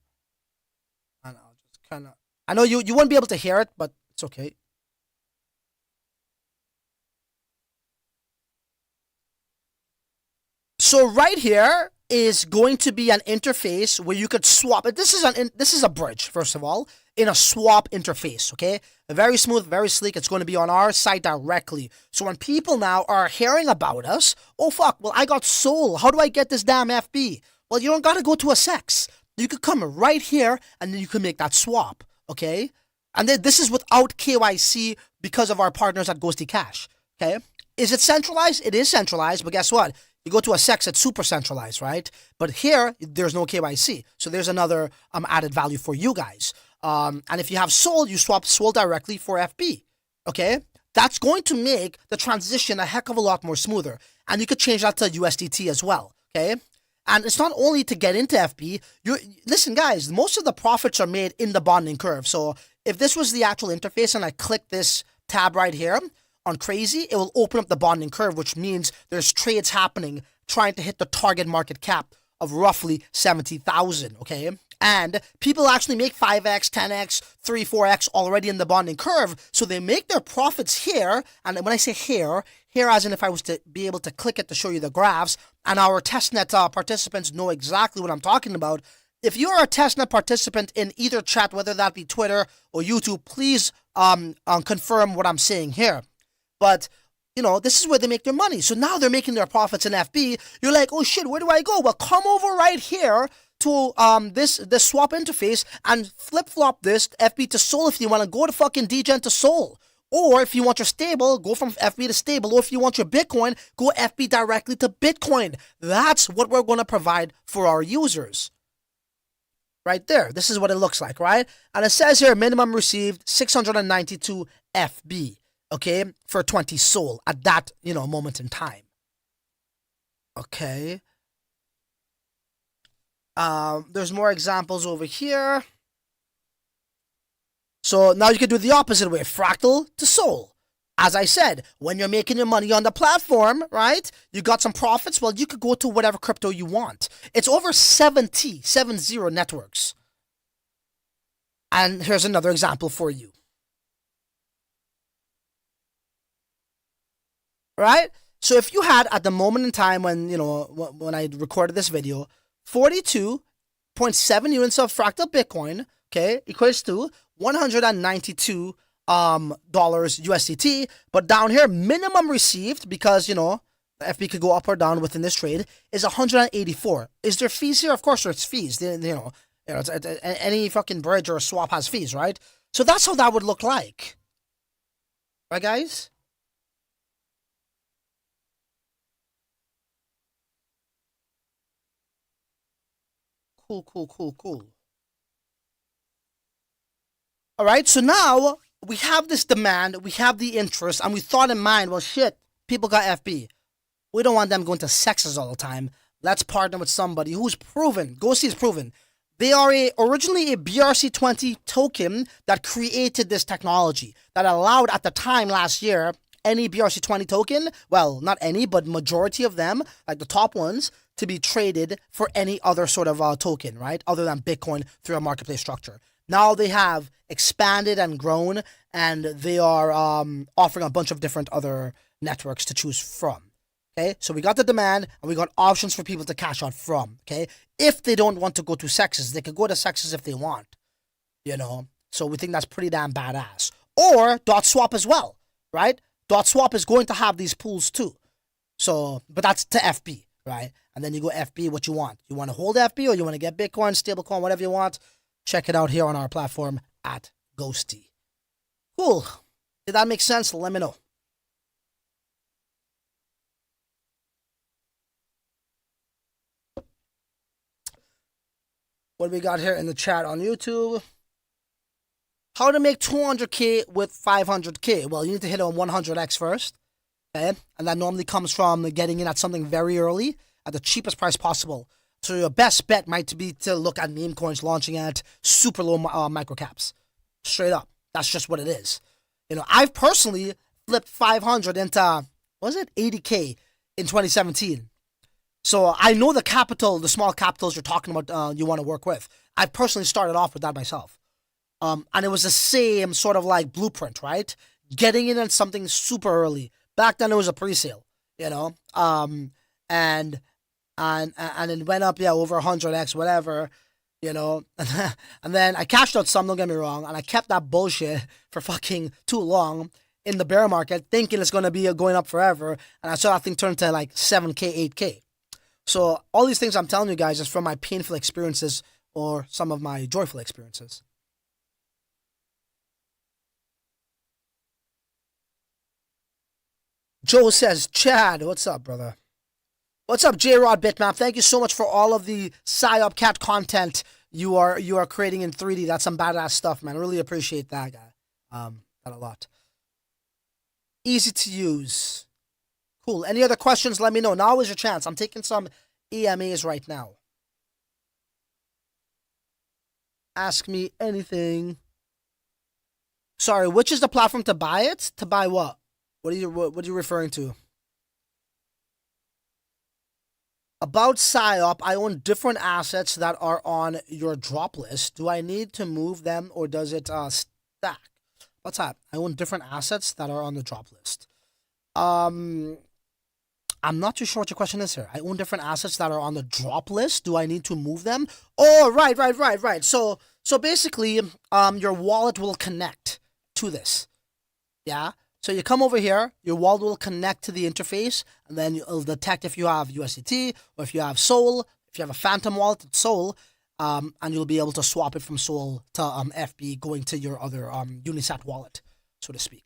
And I'll just kind of... I know you won't be able to hear it, but it's okay. So right here is going to be an interface where you could swap. This is a bridge, first of all, in a swap interface, okay? Very smooth, very sleek. It's going to be on our site directly. So when people now are hearing about us, oh fuck, well I got SOL. How do I get this damn FB? Well, you don't got to go to a SEX. You could come right here and then you can make that swap, okay? And then this is without KYC because of our partners at Ghosty Cash, okay? Is it centralized? It is centralized, but guess what? You go to a SEX, it's super centralized, right? But here, there's no KYC. So there's another added value for you guys. And if you have SOL, you swap SOL directly for FB, okay? That's going to make the transition a heck of a lot more smoother. And you could change that to USDT as well, okay? And it's not only to get into FB. Listen, guys, most of the profits are made in the bonding curve. So if this was the actual interface and I click this tab right here, on Crazy, it will open up the bonding curve, which means there's trades happening trying to hit the target market cap of roughly 70,000, okay? And people actually make 5x, 10x, 3, 4x already in the bonding curve, so they make their profits here. And when I say here as in if I was to be able to click it to show you the graphs, and our testnet participants know exactly what I'm talking about. If you're a testnet participant in either chat, whether that be Twitter or YouTube, please confirm what I'm saying here. But, you know, this is where they make their money. So now they're making their profits in FB. You're like, oh shit, where do I go? Well, come over right here to this swap interface and flip-flop this FB to SOL if you want to go to fucking DGen to SOL. Or if you want your stable, go from FB to stable. Or if you want your Bitcoin, go FB directly to Bitcoin. That's what we're going to provide for our users. Right there. This is what it looks like, right? And it says here, minimum received 692 FB. okay, for 20 Sol at that, moment in time. Okay. There's more examples over here. So now you can do it the opposite way, fractal to Sol. As I said, when you're making your money on the platform, right, you got some profits, well, you could go to whatever crypto you want. It's over 70 networks. And here's another example for you. Right? So if you had, at the moment in time when, when I recorded this video, 42.7 units of Fractal Bitcoin, okay, equates to $192 dollars USDT, but down here, minimum received, because, FB could go up or down within this trade, is 184. Is there fees here? Of course there's fees. Any fucking bridge or swap has fees, right? So that's how that would look like. Right, guys? Cool. All right, so now we have this demand, we have the interest, and we thought in mind, well, shit, people got FB. We don't want them going to sexes all the time. Let's partner with somebody who's proven, Ghosty is proven. They are originally a BRC20 token that created this technology that allowed, at the time last year, any BRC20 token, well, not any, but majority of them, like the top ones, to be traded for any other sort of token, right? Other than Bitcoin through a marketplace structure. Now they have expanded and grown, and they are offering a bunch of different other networks to choose from. Okay, so we got the demand, and we got options for people to cash out from. Okay, if they don't want to go to sexes, they could go to sexes if they want. So we think that's pretty damn badass. Or dot swap as well, right? Dot swap is going to have these pools too. So, but that's to FB, right? And then you go FB, what you want. You want to hold FB, or you want to get Bitcoin, stablecoin, whatever you want. Check it out here on our platform at Ghosty. Cool. Did that make sense? Let me know. What do we got here in the chat on YouTube? How to make 200K with 500K? Well, you need to hit on 100x first. Okay? And that normally comes from getting in at something very early at the cheapest price possible. So your best bet might be to look at Memecoins launching at super low microcaps. Straight up. That's just what it is. I've personally flipped 500 into, 80K in 2017. So I know the small capitals you're talking about you want to work with. I personally started off with that myself. And it was the same sort of like blueprint, right? Getting in on something super early. Back then it was a pre-sale, and it went up, over 100x, whatever, and then I cashed out some, don't get me wrong, and I kept that bullshit for fucking too long in the bear market, thinking it's going to be going up forever, and I saw that thing turn to like 7K, 8K. So all these things I'm telling you guys is from my painful experiences or some of my joyful experiences. Joe says, Chad, what's up, brother? What's up, J-Rod Bitmap? Thank you so much for all of the Psyopcat content you are creating in 3D. That's some badass stuff, man. I really appreciate that, guy. That a lot. Easy to use. Cool. Any other questions? Let me know. Now is your chance. I'm taking some EMAs right now. Ask me anything. Sorry, which is the platform to buy it? To buy what? What are you referring to? About Psyop, I own different assets that are on your drop list. Do I need to move them, or does it stack? What's that? I own different assets that are on the drop list. I'm not too sure what your question is here. I own different assets that are on the drop list. Do I need to move them? Oh, right. So basically, your wallet will connect to this. Yeah. So you come over here, your wallet will connect to the interface, and then it'll detect if you have USDT, or if you have Sol, if you have a Phantom wallet, it's Sol, and you'll be able to swap it from Sol to FB, going to your other Unisat wallet, so to speak.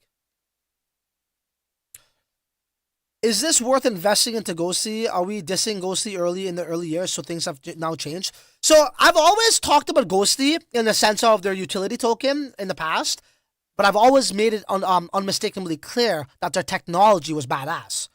Is this worth investing into Ghosty? Are we dissing Ghosty early in the early years, so things have now changed? So I've always talked about Ghosty in the sense of their utility token in the past. but I've always made it unmistakably clear that their technology was badass.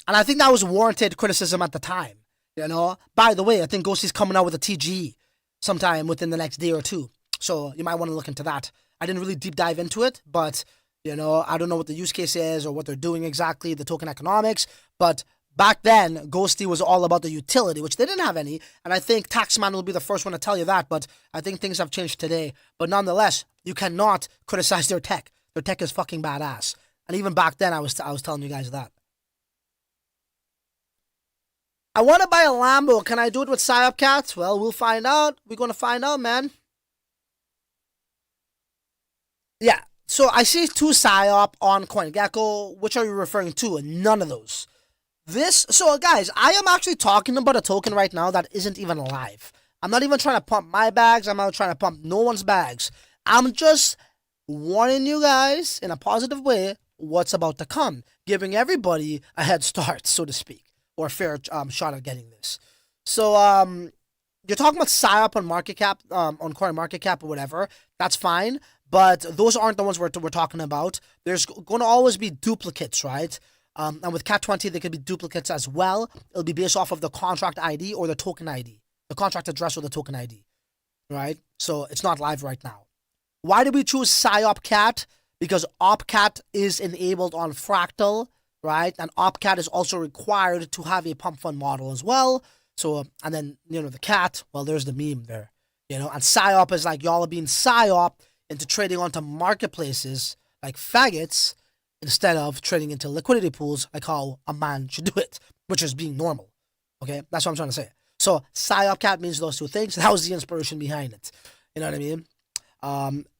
And I think that was warranted criticism at the time. You know, by the way, I think Ghosty's coming out with a TGE sometime within the next day or two. So you might want to look into that. I didn't really deep dive into it, but, you know, I don't know what the use case is or what they're doing exactly, the token economics. But back then, Ghosty was all about the utility, which they didn't have any. And I think Taxman will be the first one to tell you that. But I think things have changed today. But nonetheless, you cannot criticize their tech. Their tech is fucking badass. And even back then, I was telling you guys that. I want to buy a Lambo. Can I do it with Psyopcat? Well, we'll find out. We're going to find out, man. Yeah. So I see 2 Psyop on CoinGecko. Which are you referring to? None of those. So guys, I am actually talking about a token right now that isn't even live. I'm not even trying to pump my bags. I'm not trying to pump no one's bags. I'm just warning you guys in a positive way what's about to come. Giving everybody a head start, so to speak. Or a fair shot at getting this. So, you're talking about Psyop on market cap, on CoinMarketCap or whatever. That's fine, but those aren't the ones we're talking about. There's going to always be duplicates, right? And with Cat20, there could be duplicates as well. It'll be based off of the contract ID or the token ID, the contract address or the token ID, right? So it's not live right now. Why did we choose Psyopcat? Because Opcat is enabled on Fractal, right? And Opcat is also required to have a pump fund model as well. So, and then, you know, the cat, well, there's the meme there, you know, and Psyop is like y'all are being Psyop into trading onto marketplaces like faggots instead of trading into liquidity pools like how a man should do it, which is being normal. Okay, that's what I'm trying to say. So, Psyopcat means those 2 things. That was the inspiration behind it. You know what I mean?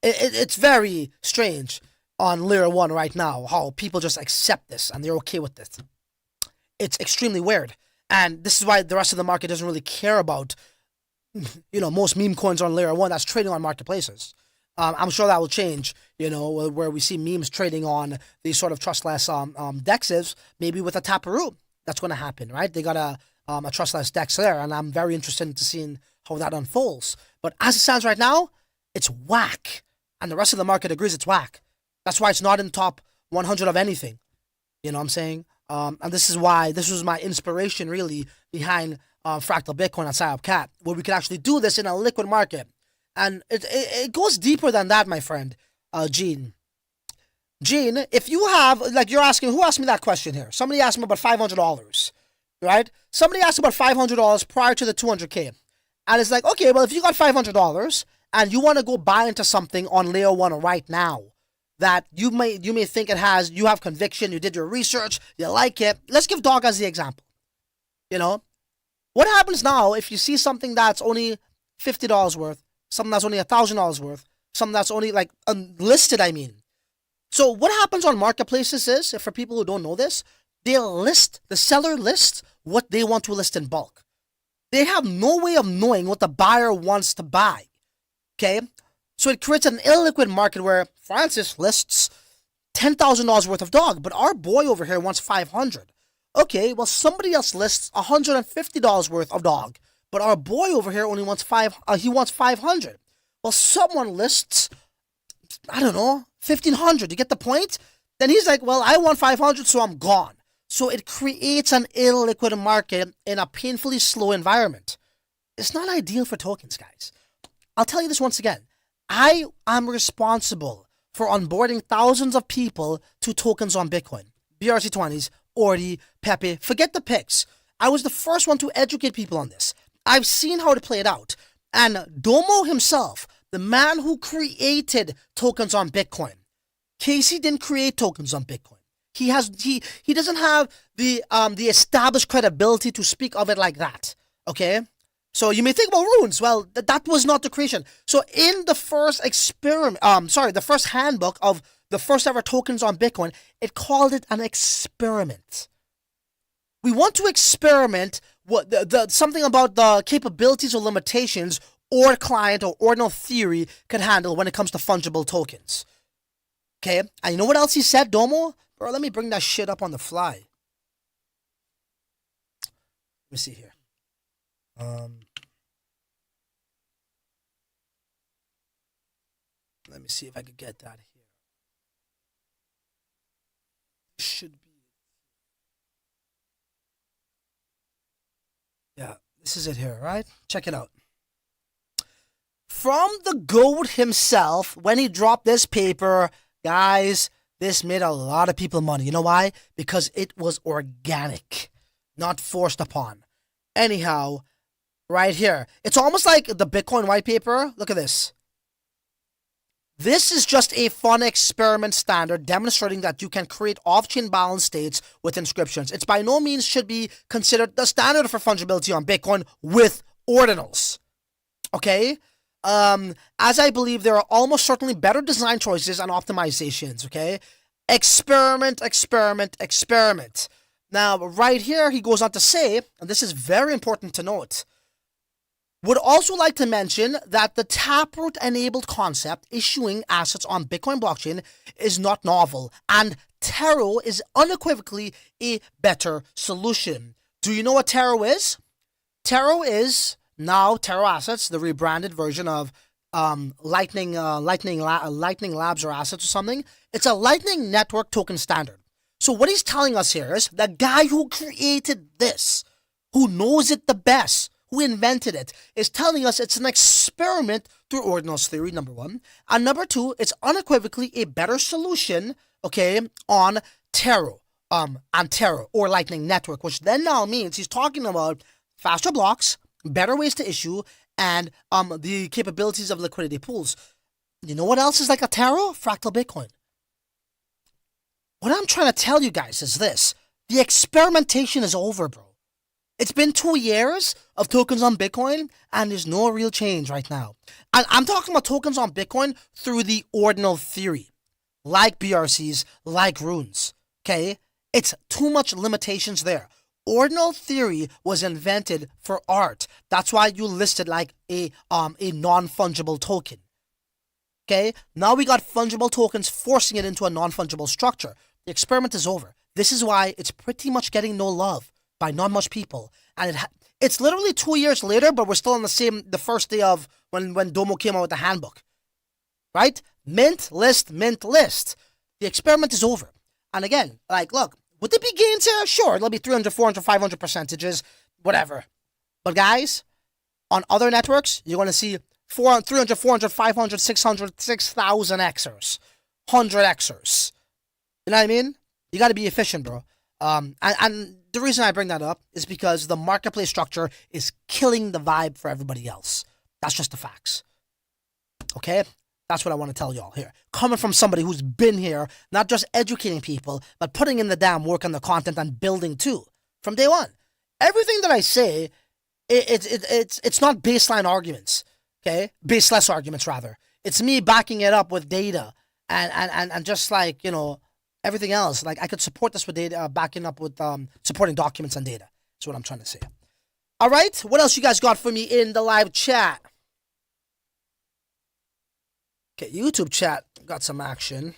It's very strange on Layer 1 right now, how people just accept this and they're okay with this. It's extremely weird. And this is why the rest of the market doesn't really care about, you know, most meme coins on Layer 1 that's trading on marketplaces. I'm sure that will change, you know, where we see memes trading on these sort of trustless dexes, maybe with a Taproot. That's going to happen, right? They got a trustless dex there, and I'm very interested in seeing how that unfolds. But as it stands right now, it's whack. And the rest of the market agrees it's whack. That's why it's not in top 100 of anything. You know what I'm saying? And this is why this was my inspiration really behind Fractal Bitcoin and Psyopcat, where we could actually do this in a liquid market. And it goes deeper than that, my friend, Gene. Gene, if you have, like you're asking, who asked me that question here? Somebody asked me about $500, right? Somebody asked about $500 prior to the 200K. And it's like, okay, well, if you got $500 and you want to go buy into something on Layer 1 right now, that you may think you have conviction, you did your research, you like it. Let's give Dog as the example. You know, what happens now if you see something that's only $50 worth, something that's only $1,000 worth, something that's only like unlisted, I mean. So what happens on marketplaces is, for people who don't know this, the seller lists what they want to list in bulk. They have no way of knowing what the buyer wants to buy. Okay? So it creates an illiquid market where Francis lists $10,000 worth of dog, but our boy over here wants $500. Okay, well, somebody else lists $150 worth of dog, but our boy over here only wants $500. Well, someone lists, I don't know, $1,500. You get the point? Then he's like, well, I want $500, so I'm gone. So it creates an illiquid market in a painfully slow environment. It's not ideal for tokens, guys. I'll tell you this once again. I am responsible for onboarding thousands of people to tokens on Bitcoin. BRC20s, Ordi, Pepe, forget the pics. I was the first one to educate people on this. I've seen how to play it out. And Domo himself, the man who created tokens on Bitcoin, Casey didn't create tokens on Bitcoin. He doesn't have the established credibility to speak of it like that. Okay? So you may think, well, runes. Well, that was not the creation. So in the first the first handbook of the first ever tokens on Bitcoin, it called it an experiment. We want to experiment something about the capabilities or limitations or client or ordinal theory can handle when it comes to fungible tokens. Okay, and you know what else he said, Domo? Bro, let me bring that shit up on the fly. Let me see here. Let me see if I could get that here. should be. Yeah, this is it here, right? Check it out. From the GOAT himself, when he dropped this paper, guys, this made a lot of people money. You know why? Because it was organic, not forced upon. Anyhow, right here, it's almost like the Bitcoin white paper. Look at this. This is just a fun experiment standard demonstrating that you can create off-chain balance states with inscriptions. It's by no means should be considered the standard for fungibility on Bitcoin with ordinals. Okay? As I believe there are almost certainly better design choices and optimizations, okay? Experiment, experiment, experiment. Now, right here, he goes on to say, and this is very important to note, would also like to mention that the Taproot-enabled concept issuing assets on Bitcoin blockchain is not novel, and Taro is unequivocally a better solution. Do you know what Taro is? Taro is now Taro Assets, the rebranded version of Lightning Labs or Assets or something. It's a Lightning Network token standard. So what he's telling us here is the guy who created this, who knows it the best, who invented it, is telling us it's an experiment through ordinals theory, number one. And number two, it's unequivocally a better solution, okay, on Taro, or Lightning Network, which then now means he's talking about faster blocks, better ways to issue, and the capabilities of liquidity pools. You know what else is like a Taro? Fractal Bitcoin. What I'm trying to tell you guys is this. The experimentation is over, bro. It's been 2 years of tokens on Bitcoin, and there's no real change right now. And I'm talking about tokens on Bitcoin through the ordinal theory, like BRCs, like runes, okay? It's too much limitations there. Ordinal theory was invented for art. That's why you listed like a non-fungible token. Okay? Now we got fungible tokens forcing it into a non-fungible structure. The experiment is over. This is why it's pretty much getting no love by not much people. And it's literally 2 years later, but we're still on the first day of when Domo came out with the handbook. Right? Mint, list, mint, list. The experiment is over. And again, like, look, would there be gains here? Sure, there'll be 300, 400, 500 percentages, whatever. But guys, on other networks, you're going to see 300, 400, 500, 600, 6,000 Xers, 100 Xers. You know what I mean? You got to be efficient, bro. And the reason I bring that up is because the marketplace structure is killing the vibe for everybody else. That's just the facts. Okay? That's what I want to tell y'all here. Coming from somebody who's been here, not just educating people, but putting in the damn work on the content and building too, from day one. Everything that I say, it's not baseline arguments, okay? Baseless arguments, rather. It's me backing it up with data and just like, you know, everything else. Like, I could support this with data, backing up with supporting documents and data. That's what I'm trying to say. All right, what else you guys got for me in the live chat? Okay, YouTube chat got some action.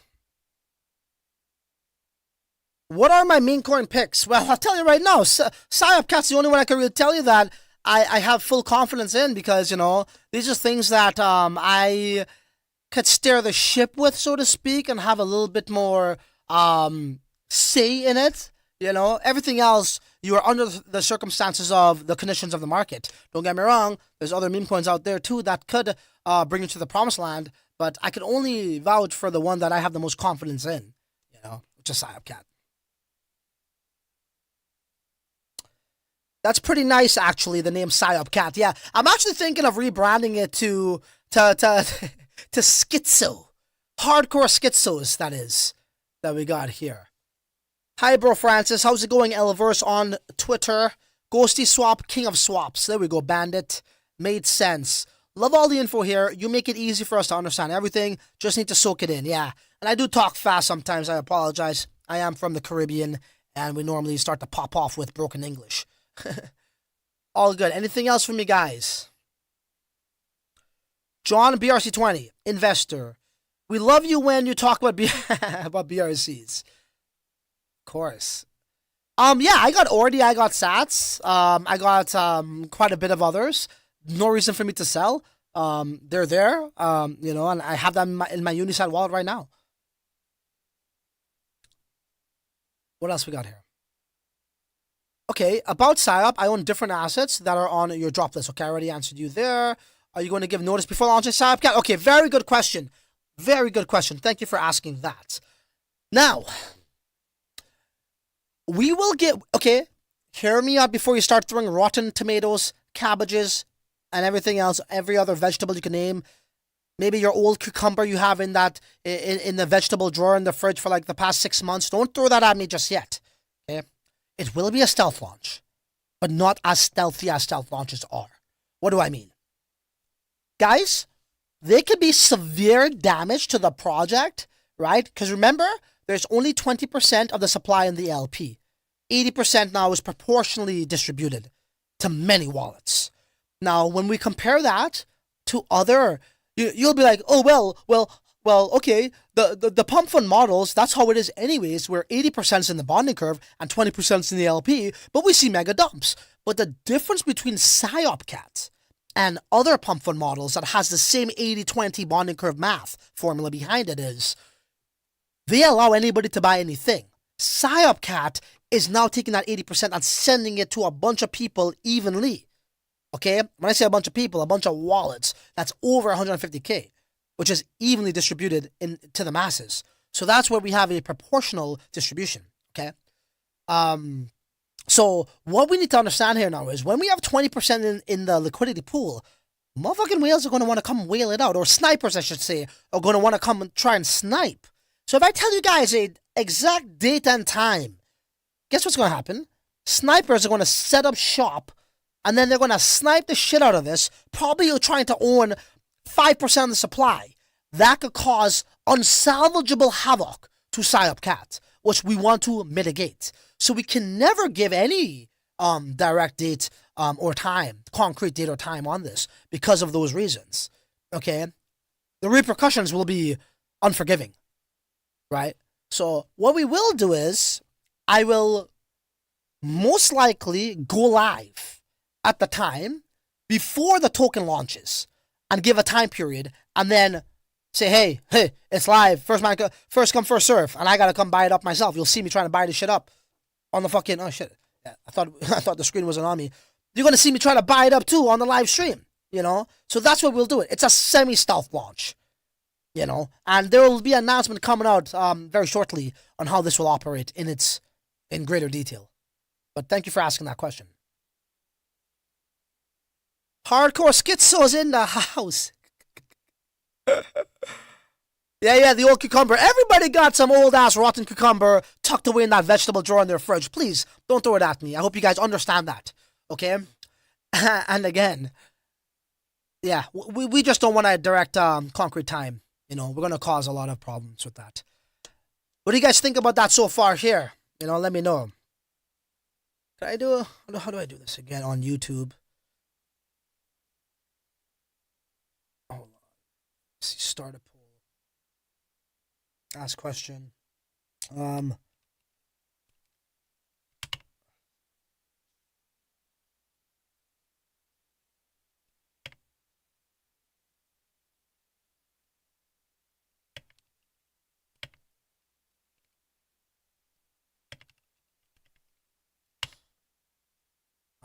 What are my meme coin picks? Well, I'll tell you right now, Psyopcat's the only one I can really tell you that I have full confidence in, because, you know, these are things that I could steer the ship with, so to speak, and have a little bit more say in it. You know, everything else, you are under the circumstances of the conditions of the market. Don't get me wrong, there's other meme coins out there too that could bring you to the promised land, but I can only vouch for the one that I have the most confidence in, you know, which is Psyopcat. That's pretty nice, actually, the name Psyopcat. Yeah, I'm actually thinking of rebranding it to Schizo. Hardcore Schizos, that is, that we got here. Hi, bro Francis. How's it going, Elverse on Twitter? Ghosty Swap, King of Swaps. There we go, Bandit. Made sense. Love all the info here. You make it easy for us to understand everything. Just need to soak it in, yeah. And I do talk fast sometimes. I apologize. I am from the Caribbean, and we normally start to pop off with broken English. All good. Anything else from you guys? John, BRC20, investor. We love you when you talk about about BRCs. Of course. Yeah, I got Ordi, I got Sats. I got quite a bit of others. No reason for me to sell. They're there, you know, and I have them in my Unisat wallet right now. What else we got here? Okay, about Psyop, I own different assets that are on your drop list. Okay, I already answered you there. Are you going to give notice before launching Psyopcat? Okay, very good question. Very good question. Thank you for asking that. Now, we will get, okay, hear me out before you start throwing rotten tomatoes, cabbages, and everything else, every other vegetable you can name. Maybe your old cucumber you have in that, in the vegetable drawer in the fridge for like the past 6 months. Don't throw that at me just yet, okay? It will be a stealth launch, but not as stealthy as stealth launches are. What do I mean? Guys, there could be severe damage to the project, right? Because remember, there's only 20% of the supply in the LP. 80% now is proportionally distributed to many wallets. Now, when we compare that to other, you'll be like, oh, well, okay, the pump fund models, that's how it is anyways, where 80% is in the bonding curve and 20% is in the LP, but we see mega dumps. But the difference between Psyopcat and other pump fund models that has the same 80-20 bonding curve math formula behind it is they allow anybody to buy anything. Psyopcat is now taking that 80% and sending it to a bunch of people evenly. Okay? When I say a bunch of people, a bunch of wallets, that's over 150K, which is evenly distributed to the masses. So that's where we have a proportional distribution. Okay? So what we need to understand here now is when we have 20% in the liquidity pool, motherfucking whales are going to want to come whale it out, or snipers, I should say, are going to want to come and try and snipe. So if I tell you guys a exact date and time, guess what's going to happen? Snipers are going to set up shop, and then they're going to snipe the shit out of this, probably trying to own 5% of the supply. That could cause unsalvageable havoc to Psyopcat, which we want to mitigate. So we can never give any direct date or time, concrete date or time on this because of those reasons. Okay? The repercussions will be unforgiving. Right? So what we will do is I will most likely go live at the time before the token launches and give a time period and then say, hey, it's live. First come, first serve. And I got to come buy it up myself. You'll see me trying to buy this shit up on the fucking, oh shit. Yeah, I thought the screen wasn't on me. You're going to see me trying to buy it up too on the live stream, you know? So that's what we'll do it. It's a semi-stealth launch, you know? And there will be an announcement coming out very shortly on how this will operate in greater detail. But thank you for asking that question. Hardcore Schizo's in the house. Yeah, the old cucumber. Everybody got some old-ass rotten cucumber tucked away in that vegetable drawer in their fridge. Please, don't throw it at me. I hope you guys understand that, okay? And again, yeah, we just don't want a direct concrete time. You know, we're going to cause a lot of problems with that. What do you guys think about that so far here? You know, let me know. How do I do this again on YouTube? Hold on. Let's see, start a poll. Ask question. I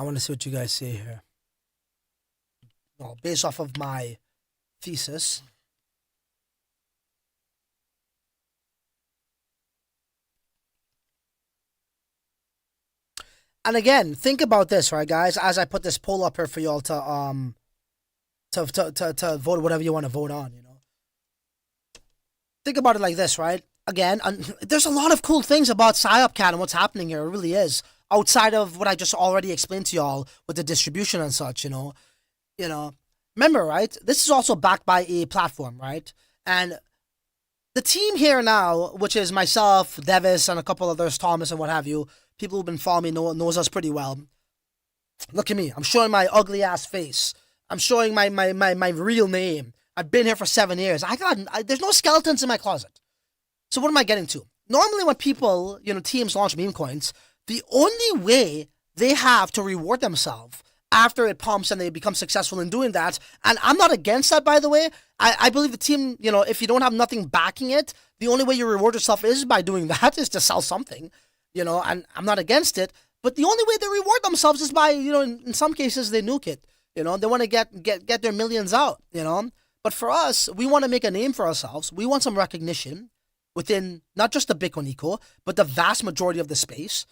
want to see what you guys say here. Well, based off of my thesis. And again, think about this, right, guys? As I put this poll up here for y'all to vote whatever you want to vote on, you know. Think about it like this, right? Again, there's a lot of cool things about Psyopcat and what's happening here. It really is. Outside of what I just already explained to y'all with the distribution and such, you know. Remember, right? This is also backed by a platform, right? And the team here now, which is myself, Devis, and a couple others, Thomas and what have you, people who've been following me knows us pretty well. Look at me. I'm showing my ugly ass face. I'm showing my real name. I've been here for 7 years. There's no skeletons in my closet. So what am I getting to? Normally when people, teams launch Memecoins, the only way they have to reward themselves after it pumps and they become successful in doing that, and I'm not against that, by the way. I believe the team, if you don't have nothing backing it, the only way you reward yourself is by doing that, is to sell something. and I'm not against it, but the only way they reward themselves is by, in some cases they nuke it. They want to get their millions out, But for us, we want to make a name for ourselves. We want some recognition within not just the Bitcoin eco, but the vast majority of the space.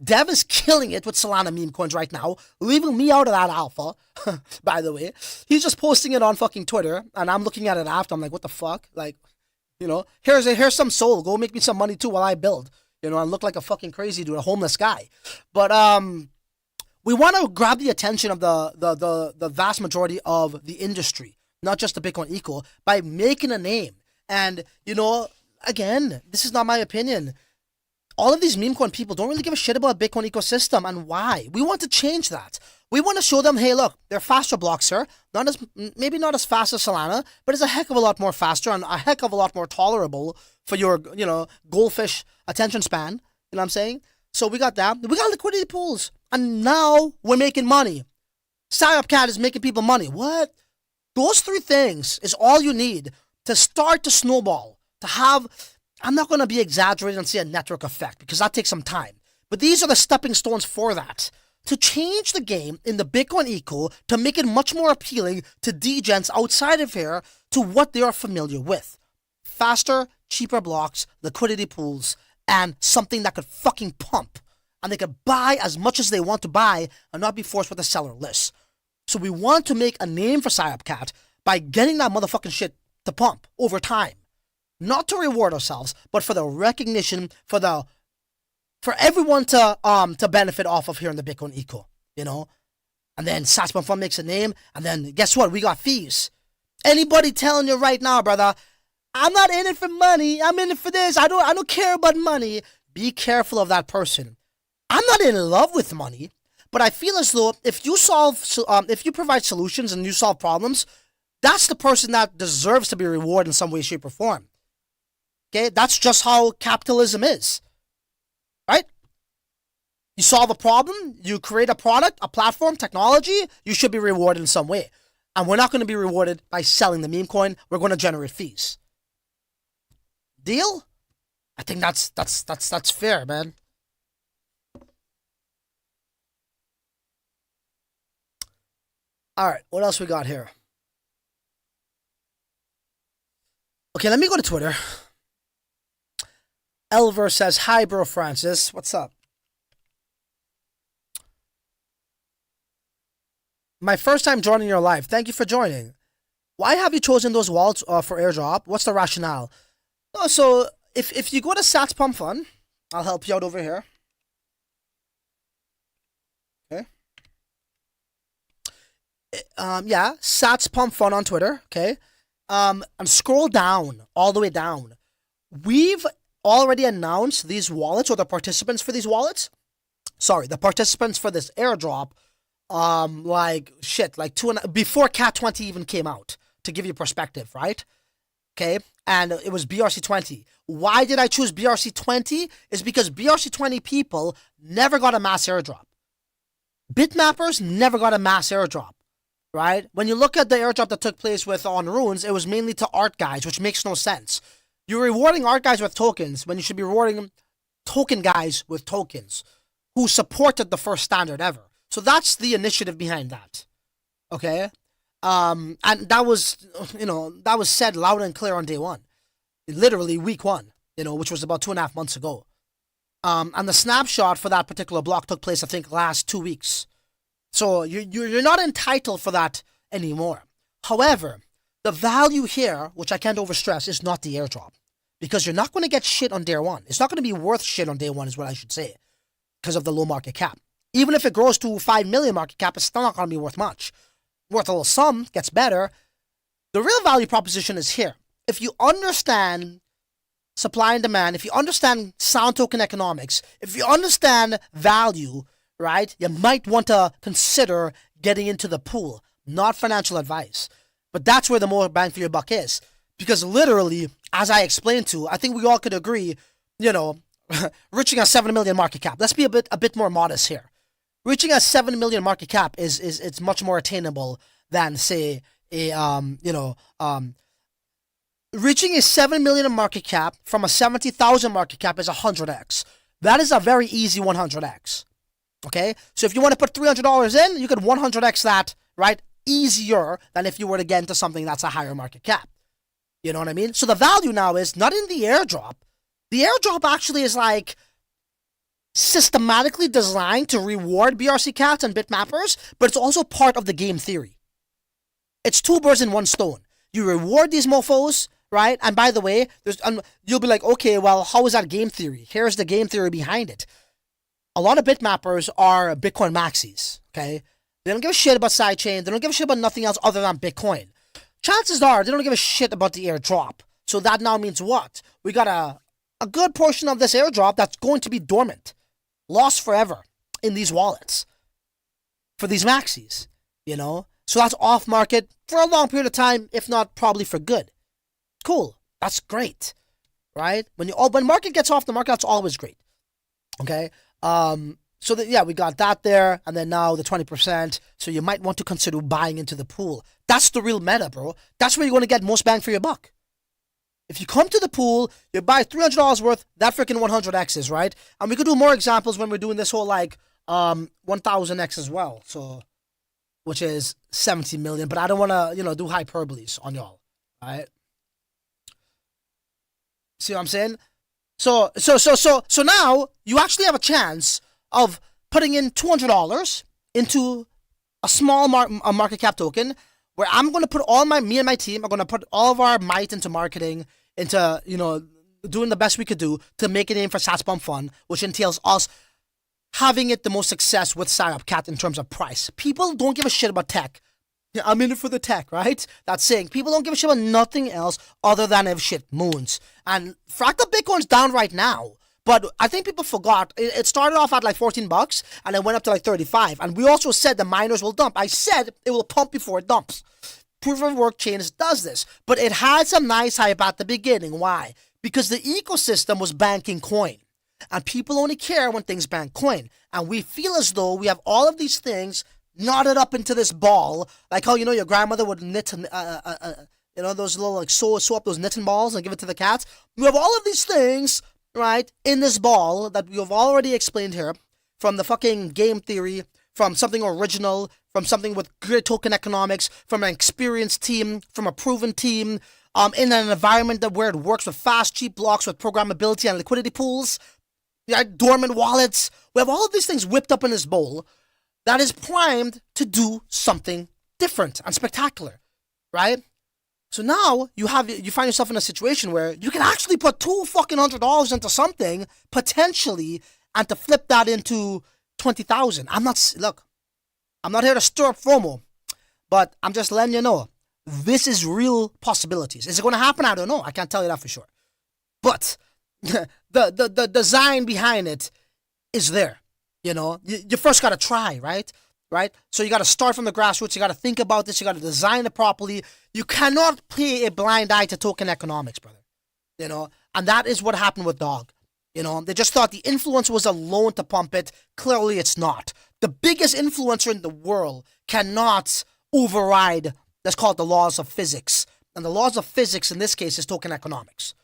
Dev is killing it with Solana meme coins right now, leaving me out of that alpha, by the way. He's just posting it on fucking Twitter, and I'm looking at it after. I'm like, what the fuck? Like, here's some soul. Go make me some money too while I build. I look like a fucking crazy dude, a homeless guy. But we want to grab the attention of the vast majority of the industry, not just the Bitcoin eco, by making a name. And, again, this is not my opinion. All of these meme coin people don't really give a shit about Bitcoin ecosystem and why. We want to change that. We want to show them, hey, look, they're faster blocks here. Maybe not as fast as Solana, but it's a heck of a lot more faster and a heck of a lot more tolerable for your, goldfish attention span. You know what I'm saying? So we got that. We got liquidity pools. And now we're making money. Psyopcat is making people money. What? Those three things is all you need to start to snowball, to have, I'm not going to be exaggerating and say a network effect because that takes some time. But these are the stepping stones for that. To change the game in the Bitcoin eco to make it much more appealing to degens outside of here to what they are familiar with. Faster, cheaper blocks, liquidity pools, and something that could fucking pump. And they could buy as much as they want to buy and not be forced with a seller list. So we want to make a name for Psyopcat by getting that motherfucking shit to pump over time. Not to reward ourselves, but for the recognition, for everyone to benefit off of here in the Bitcoin eco, And then SatsPumpFun makes a name, and then guess what? We got fees. Anybody telling you right now, brother, I'm not in it for money. I'm in it for this. I don't care about money. Be careful of that person. I'm not in love with money, but I feel as though if you provide solutions and you solve problems, that's the person that deserves to be rewarded in some way, shape, or form. Okay, that's just how capitalism is, right? You solve a problem, you create a product, a platform, technology, you should be rewarded in some way. And we're not going to be rewarded by selling the meme coin. We're going to generate fees. Deal? I think that's fair, man. All right, what else we got here? Okay, let me go to Twitter. Elver says, hi, bro Francis. What's up? My first time joining your live. Thank you for joining. Why have you chosen those wallets for airdrop? What's the rationale? Oh, so if you go to SatsPumpFun, I'll help you out over here. Okay. Yeah, SatsPumpFun on Twitter. Okay. And scroll down, all the way down. We've already announced these wallets, or the participants for these wallets. Sorry, the participants for this airdrop. Before Cat 20 even came out, to give you perspective, right? Okay, and it was BRC20. Why did I choose BRC20? Is because BRC20 people never got a mass airdrop. Bitmappers never got a mass airdrop, right? When you look at the airdrop that took place on Runes, it was mainly to art guys, which makes no sense. You're rewarding art guys with tokens when you should be rewarding token guys with tokens who supported the first standard ever. So that's the initiative behind that. Okay? And that was said loud and clear on day one. Literally week one, which was about 2.5 months ago. And the snapshot for that particular block took place, I think, last 2 weeks. So you're not entitled for that anymore. However, the value here, which I can't overstress, is not the airdrop. Because you're not going to get shit on day one. It's not going to be worth shit on day one, is what I should say. Because of the low market cap. Even if it grows to 5 million market cap, it's still not going to be worth much. Worth a little sum, gets better. The real value proposition is here. If you understand supply and demand, if you understand sound token economics, if you understand value, right, you might want to consider getting into the pool. Not financial advice. But that's where the more bang for your buck is. Because literally, as I explained to, I think we all could agree, reaching a 7 million market cap. Let's be a bit more modest here. Reaching a 7 million market cap it's much more attainable than, say, reaching a 7 million market cap from a 70,000 market cap is 100x. That is a very easy 100x. Okay? So if you want to put $300 in, you could 100x that, right? Easier than if you were to get into something that's a higher market cap. You know what I mean? So the value now is not in the airdrop. The airdrop actually is like systematically designed to reward BRC cats and bitmappers, but it's also part of the game theory. It's two birds in one stone. You reward these mofos, right? And by the way, you'll be like, okay, well, how is that game theory? Here's the game theory behind it. A lot of bitmappers are Bitcoin maxis, okay? They don't give a shit about sidechain. They don't give a shit about nothing else other than Bitcoin. Chances are they don't give a shit about the airdrop. So that now means what? We got a good portion of this airdrop that's going to be dormant, lost forever in these wallets for these maxis, you know? So that's off market for a long period of time, if not probably for good. Cool. That's great, right? When market gets off the market, that's always great. Okay. So we got that there, and then now the 20%. So you might want to consider buying into the pool. That's the real meta, bro. That's where you're going to get most bang for your buck. If you come to the pool, you buy $300 worth, that freaking 100x's, right? And we could do more examples when we're doing this whole 1000x as well. So, which is 70 million, but I don't want to, do hyperboles on y'all, right? See what I'm saying? So now you actually have a chance of putting in $200 into a small market cap token, where I'm going to put me and my team are going to put all of our might into marketing, into, doing the best we could do to make a name for SatsPumpFun, which entails us having it the most success with Psyopcat in terms of price. People don't give a shit about tech. I'm in it for the tech, right? That's saying people don't give a shit about nothing else other than if shit moons. And Fractal Bitcoin's down right now. But I think people forgot, it started off at like $14 and it went up to like 35. And we also said the miners will dump. I said it will pump before it dumps. Proof of work chains does this. But it had some nice hype at the beginning. Why? Because the ecosystem was banking coin. And people only care when things bank coin. And we feel as though we have all of these things knotted up into this ball. Like how, your grandmother would knit, those little sew up those knitting balls and give it to the cats. We have all of these things, right, in this ball that we have already explained here, from the fucking game theory, from something original, from something with great token economics, from an experienced team, from a proven team, in an environment where it works with fast, cheap blocks with programmability and liquidity pools, dormant wallets. We have all of these things whipped up in this bowl that is primed to do something different and spectacular, right? So now you find yourself in a situation where you can actually put $200 into something potentially, and to flip that into 20,000. I'm not here to stir up FOMO, but I'm just letting you know this is real possibilities. Is it going to happen? I don't know. I can't tell you that for sure. But the design behind it is there. You first got to try, right? Right? So you got to start from the grassroots. You got to think about this. You got to design it properly. You cannot pay a blind eye to token economics, brother. And that is what happened with Dog. They just thought the influence was alone to pump it. Clearly it's not. The biggest influencer in the world cannot override, let's call it the laws of physics. And the laws of physics in this case is token economics.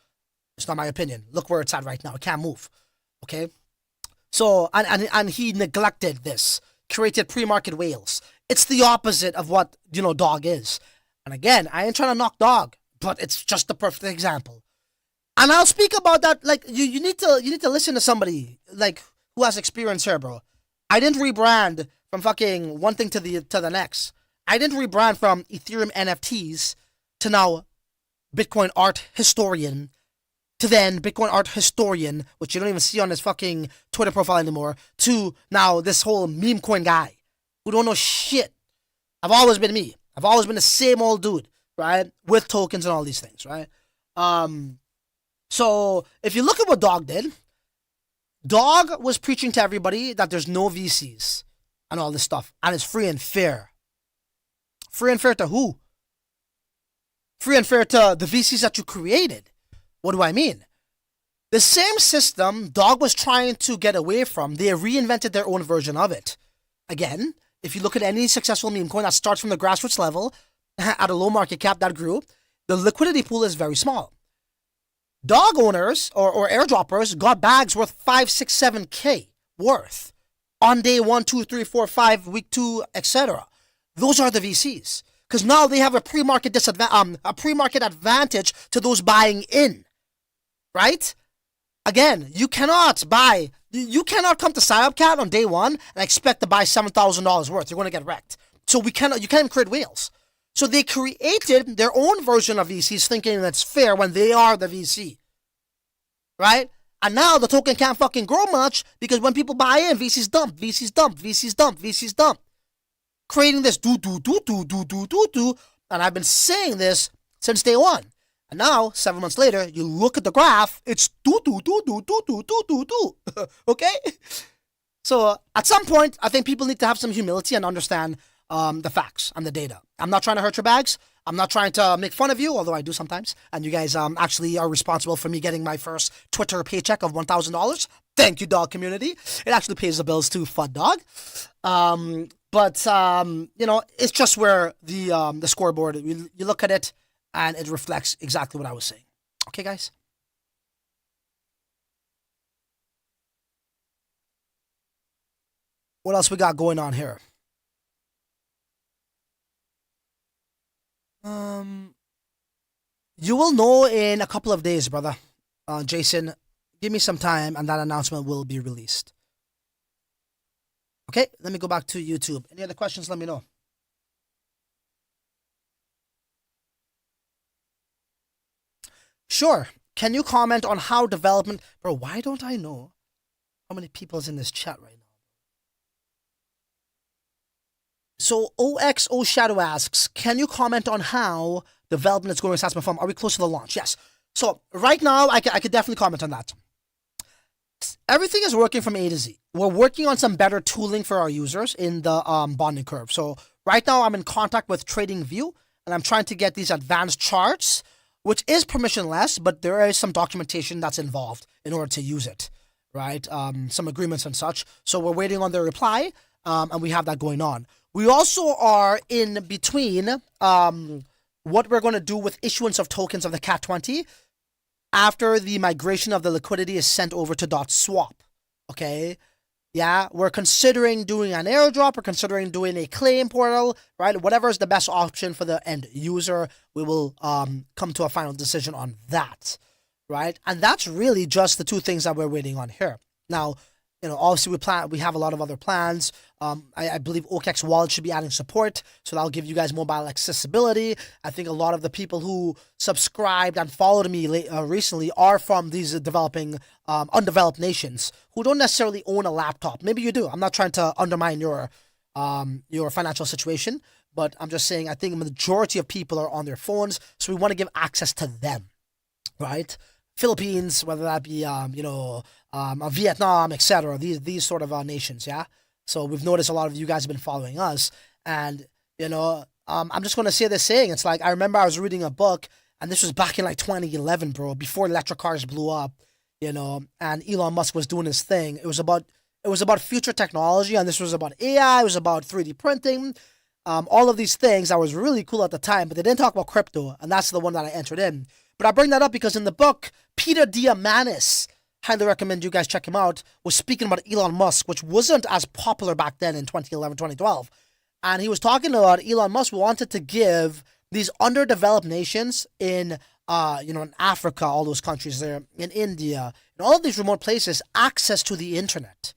It's not my opinion. Look where it's at right now. It can't move. Okay? So, and he neglected this. Created pre-market whales. It's the opposite of what, Dog is. And again, I ain't trying to knock Dog, but it's just the perfect example. And I'll speak about that, like, you need to listen to somebody, like, who has experience here, bro. I didn't rebrand from fucking one thing to the next. I didn't rebrand from Ethereum NFTs to now Bitcoin art historian, to then Bitcoin art historian, which you don't even see on his fucking Twitter profile anymore, to now this whole Memecoin guy who don't know shit. I've always been me. I've always been the same old dude, right? With tokens and all these things, right? So if you look at what Dog did, Dog was preaching to everybody that there's no VCs and all this stuff, and it's free and fair. Free and fair to who? Free and fair to the VCs that you created. What do I mean? The same system Dog was trying to get away from, they reinvented their own version of it. Again, if you look at any successful meme coin that starts from the grassroots level at a low market cap that grew, the liquidity pool is very small. Dog owners or airdroppers got bags worth 5, 6, 7K worth on day 1, 2, 3, 4, 5, week 2, etc. Those are the VCs, because now they have a pre-market advantage to those buying in, right? Again, you cannot come to Psyopcat on day 1 and expect to buy $7,000 worth. You're going to get wrecked. So you can't even create whales. So they created their own version of VCs thinking that's fair when they are the VC, right? And now the token can't fucking grow much because when people buy in, VCs dump, VCs dump, VCs dump, VCs dump. Creating this do. And I've been saying this since day 1. And now, 7 months later, you look at the graph, it's do. Okay? So at some point, I think people need to have some humility and understand the facts and the data. I'm not trying to hurt your bags. I'm not trying to make fun of you, although I do sometimes. And you guys actually are responsible for me getting my first Twitter paycheck of $1,000. Thank you, dog community. It actually pays the bills too, FUD dog. But it's just where the scoreboard, you look at it and it reflects exactly what I was saying. Okay, guys? What else we got going on here? You will know in a couple of days, brother. Jason, give me some time and that announcement will be released. Okay, let me go back to YouTube. Any other questions, let me know. Sure. Can you comment on how development... Bro, why don't I know how many people's in this chat right now? So OXO Shadow asks, can you comment on how development is going with SatsPumpFun? Are we close to the launch? Yes. So right now, I could definitely comment on that. Everything is working from A to Z. We're working on some better tooling for our users in the bonding curve. So right now, I'm in contact with TradingView, and I'm trying to get these advanced charts, which is permissionless, but there is some documentation that's involved in order to use it, right? Some agreements and such. So we're waiting on their reply, and we have that going on. We also are in between what we're going to do with issuance of tokens of the CAT20 after the migration of the liquidity is sent over to .swap, okay? Yeah, we're considering doing an airdrop, we're considering doing a claim portal, right? Whatever is the best option for the end user, we will come to a final decision on that, right? And that's really just the two things that we're waiting on here. Now, obviously we have a lot of other plans. I believe OKX Wallet should be adding support, so that'll give you guys mobile accessibility. I think a lot of the people who subscribed and followed me recently are from these developing, undeveloped nations who don't necessarily own a laptop. Maybe you do. I'm not trying to undermine your financial situation, but I'm just saying I think the majority of people are on their phones, so we want to give access to them, right? Philippines, whether that be Vietnam, etc. These sort of nations, yeah. So we've noticed a lot of you guys have been following us, and I'm just gonna say this saying. It's like I remember I was reading a book, and this was back in like 2011, bro, before electric cars blew up, and Elon Musk was doing his thing. It was about future technology, and this was about AI. It was about 3D printing, all of these things that was really cool at the time. But they didn't talk about crypto, and that's the one that I entered in. But I bring that up because in the book, Peter Diamandis, highly recommend you guys check him out, was speaking about Elon Musk, which wasn't as popular back then in 2011, 2012. And he was talking about Elon Musk wanted to give these underdeveloped nations in, in Africa, all those countries there, in India, in all of these remote places, access to the internet.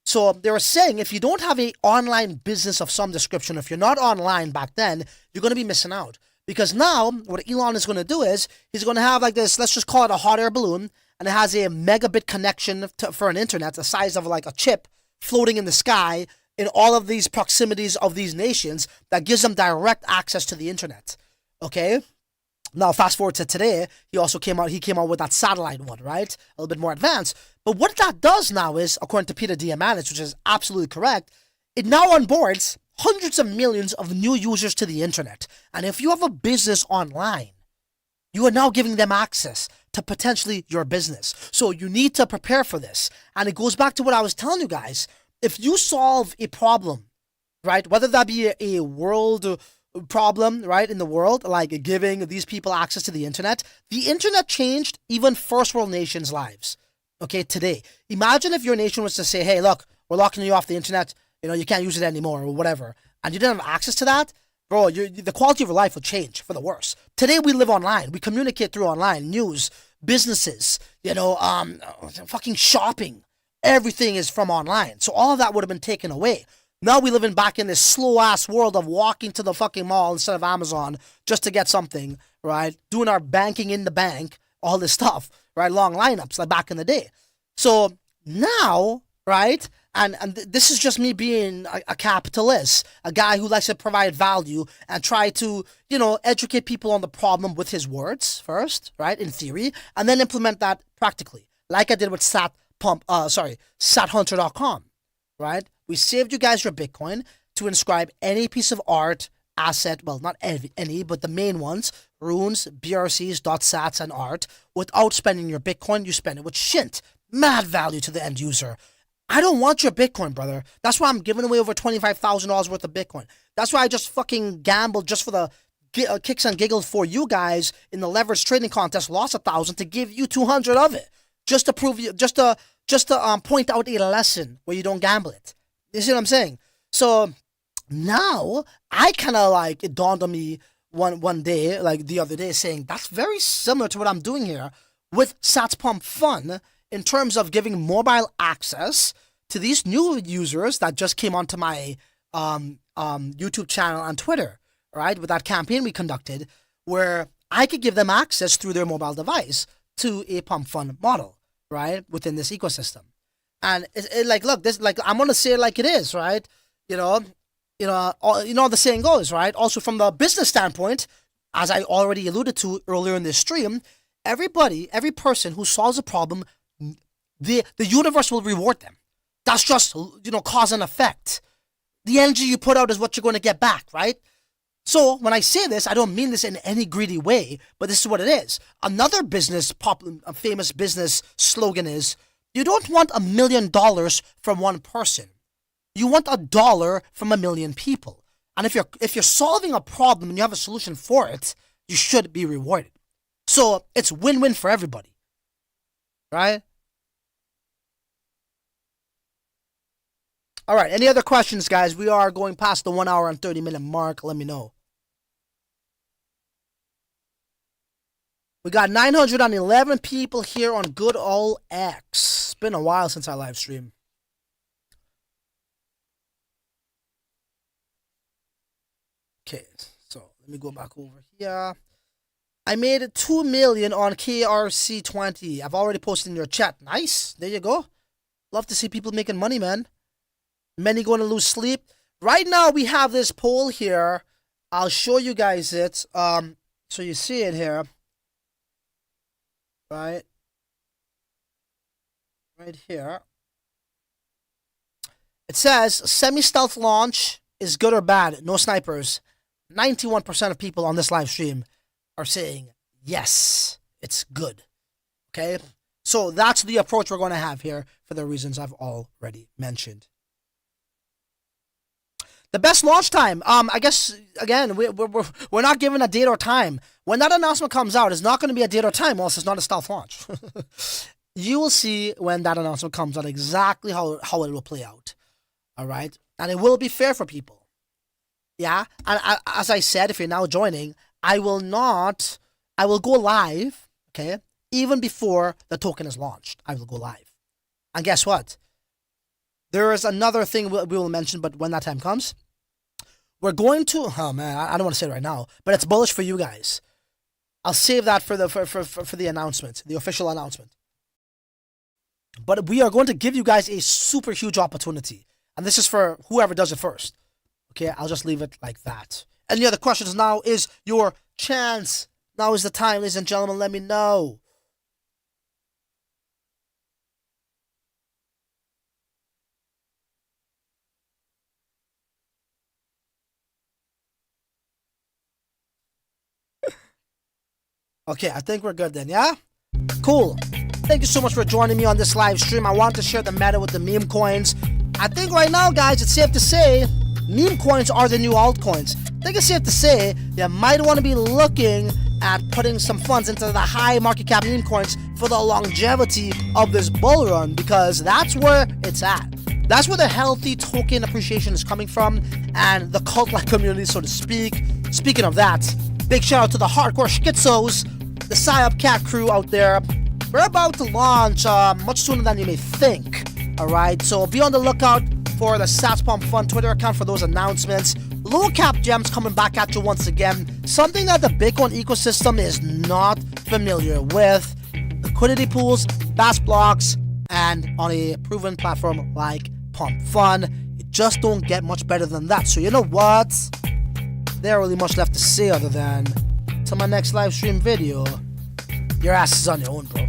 So they were saying if you don't have an online business of some description, if you're not online back then, you're going to be missing out. Because now, what Elon is going to do is, he's going to have like this, let's just call it a hot air balloon, and it has a megabit connection for an internet, the size of like a chip, floating in the sky, in all of these proximities of these nations, that gives them direct access to the internet, okay? Now, fast forward to today, he came out with that satellite one, right? A little bit more advanced. But what that does now is, according to Peter Diamandis, which is absolutely correct, it now onboards hundreds of millions of new users to the internet. And if you have a business online, you are now giving them access to potentially your business. So you need to prepare for this. And it goes back to what I was telling you guys. If you solve a problem, right, whether that be a world problem, right, in the world, like giving these people access to the internet changed even first world nations' lives. Okay, today. Imagine if your nation was to say, hey, look, we're locking you off the internet, you can't use it anymore or whatever, and you didn't have access to that, bro, the quality of your life will change for the worse. Today we live online. We communicate through online, news, businesses, fucking shopping. Everything is from online. So all of that would have been taken away. Now we live back in this slow-ass world of walking to the fucking mall instead of Amazon just to get something, right? Doing our banking in the bank, all this stuff, right? Long lineups like back in the day. So now, right? And this is just me being a capitalist, a guy who likes to provide value and try to, educate people on the problem with his words first, right? In theory, and then implement that practically, like I did with SatHunter.com, right? We saved you guys your Bitcoin to inscribe any piece of art, asset, well, not any, but the main ones, runes, BRCs, .sats, and art. Without spending your Bitcoin, you spend it with Shint. Mad value to the end user. I don't want your Bitcoin, brother. That's why I'm giving away over $25,000 worth of Bitcoin. That's why I just fucking gambled just for the kicks and giggles for you guys in the leverage trading contest, lost 1,000 to give you 200 of it. Just to prove you, just to point out a lesson where you don't gamble it. You see what I'm saying? So now I kind of like, it dawned on me one day, like the other day, saying that's very similar to what I'm doing here with SatsPumpFun in terms of giving mobile access to these new users that just came onto my YouTube channel and Twitter, right? With that campaign we conducted, where I could give them access through their mobile device to a PumpFun model, right? Within this ecosystem. And it like, look, this, like, I'm gonna say it like it is, right? The saying goes, right? Also from the business standpoint, as I already alluded to earlier in this stream, every person who solves a problem, the universe will reward them. That's just, cause and effect. The energy you put out is what you're going to get back, right? So when I say this, I don't mean this in any greedy way, but this is what it is. Another famous business slogan is, you don't want $1 million from one person. You want $1 from 1 million people. And if you're solving a problem and you have a solution for it, you should be rewarded. So it's win-win for everybody, right? All right, any other questions, guys? We are going past the 1 hour and 30-minute mark. Let me know. We got 911 people here on good old X. It's been a while since I live stream. Okay, so let me go back over here. I made it 2 million on KRC20. I've already posted in your chat. Nice. There you go. Love to see people making money, man. Many going to lose sleep. Right now we have this poll here. I'll show you guys it. So you see it here. Right here. It says semi-stealth launch is good or bad. No snipers. 91% of people on this live stream are saying yes, it's good. Okay, so that's the approach we're going to have here for the reasons I've already mentioned. The best launch time, I guess, again, we're not given a date or time. When that announcement comes out, it's not going to be a date or time, else it's not a stealth launch. You will see when that announcement comes out exactly how it will play out. All right? And it will be fair for people. Yeah? And as I said, if you're now joining, I will go live, okay, even before the token is launched. I will go live. And guess what? There is another thing we will mention, but when that time comes, we're going to, oh man, I don't want to say it right now, but it's bullish for you guys. I'll save that for the announcement, the official announcement. But we are going to give you guys a super huge opportunity. And this is for whoever does it first. Okay, I'll just leave it like that. Any other questions? Now is your chance. Now is the time, ladies and gentlemen. Let me know. Okay, I think we're good then, yeah? Cool. Thank you so much for joining me on this live stream. I want to share the meta with the meme coins. I think right now, guys, it's safe to say meme coins are the new altcoins. I think it's safe to say you might want to be looking at putting some funds into the high market cap meme coins for the longevity of this bull run, because that's where it's at. That's where the healthy token appreciation is coming from, and the cult-like community, so to speak. Speaking of that, big shout out to the hardcore schizos, the Psyopcat crew out there. We're about to launch much sooner than you may think. Alright, so be on the lookout for the SatsPumpFun Twitter account for those announcements. Low cap gems coming back at you once again. Something that the Bitcoin ecosystem is not familiar with. Liquidity pools, fast blocks, and on a proven platform like PumpFun. You just don't get much better than that. So you know what? There ain't really much left to say other than, till my next live stream video, your ass is on your own, bro.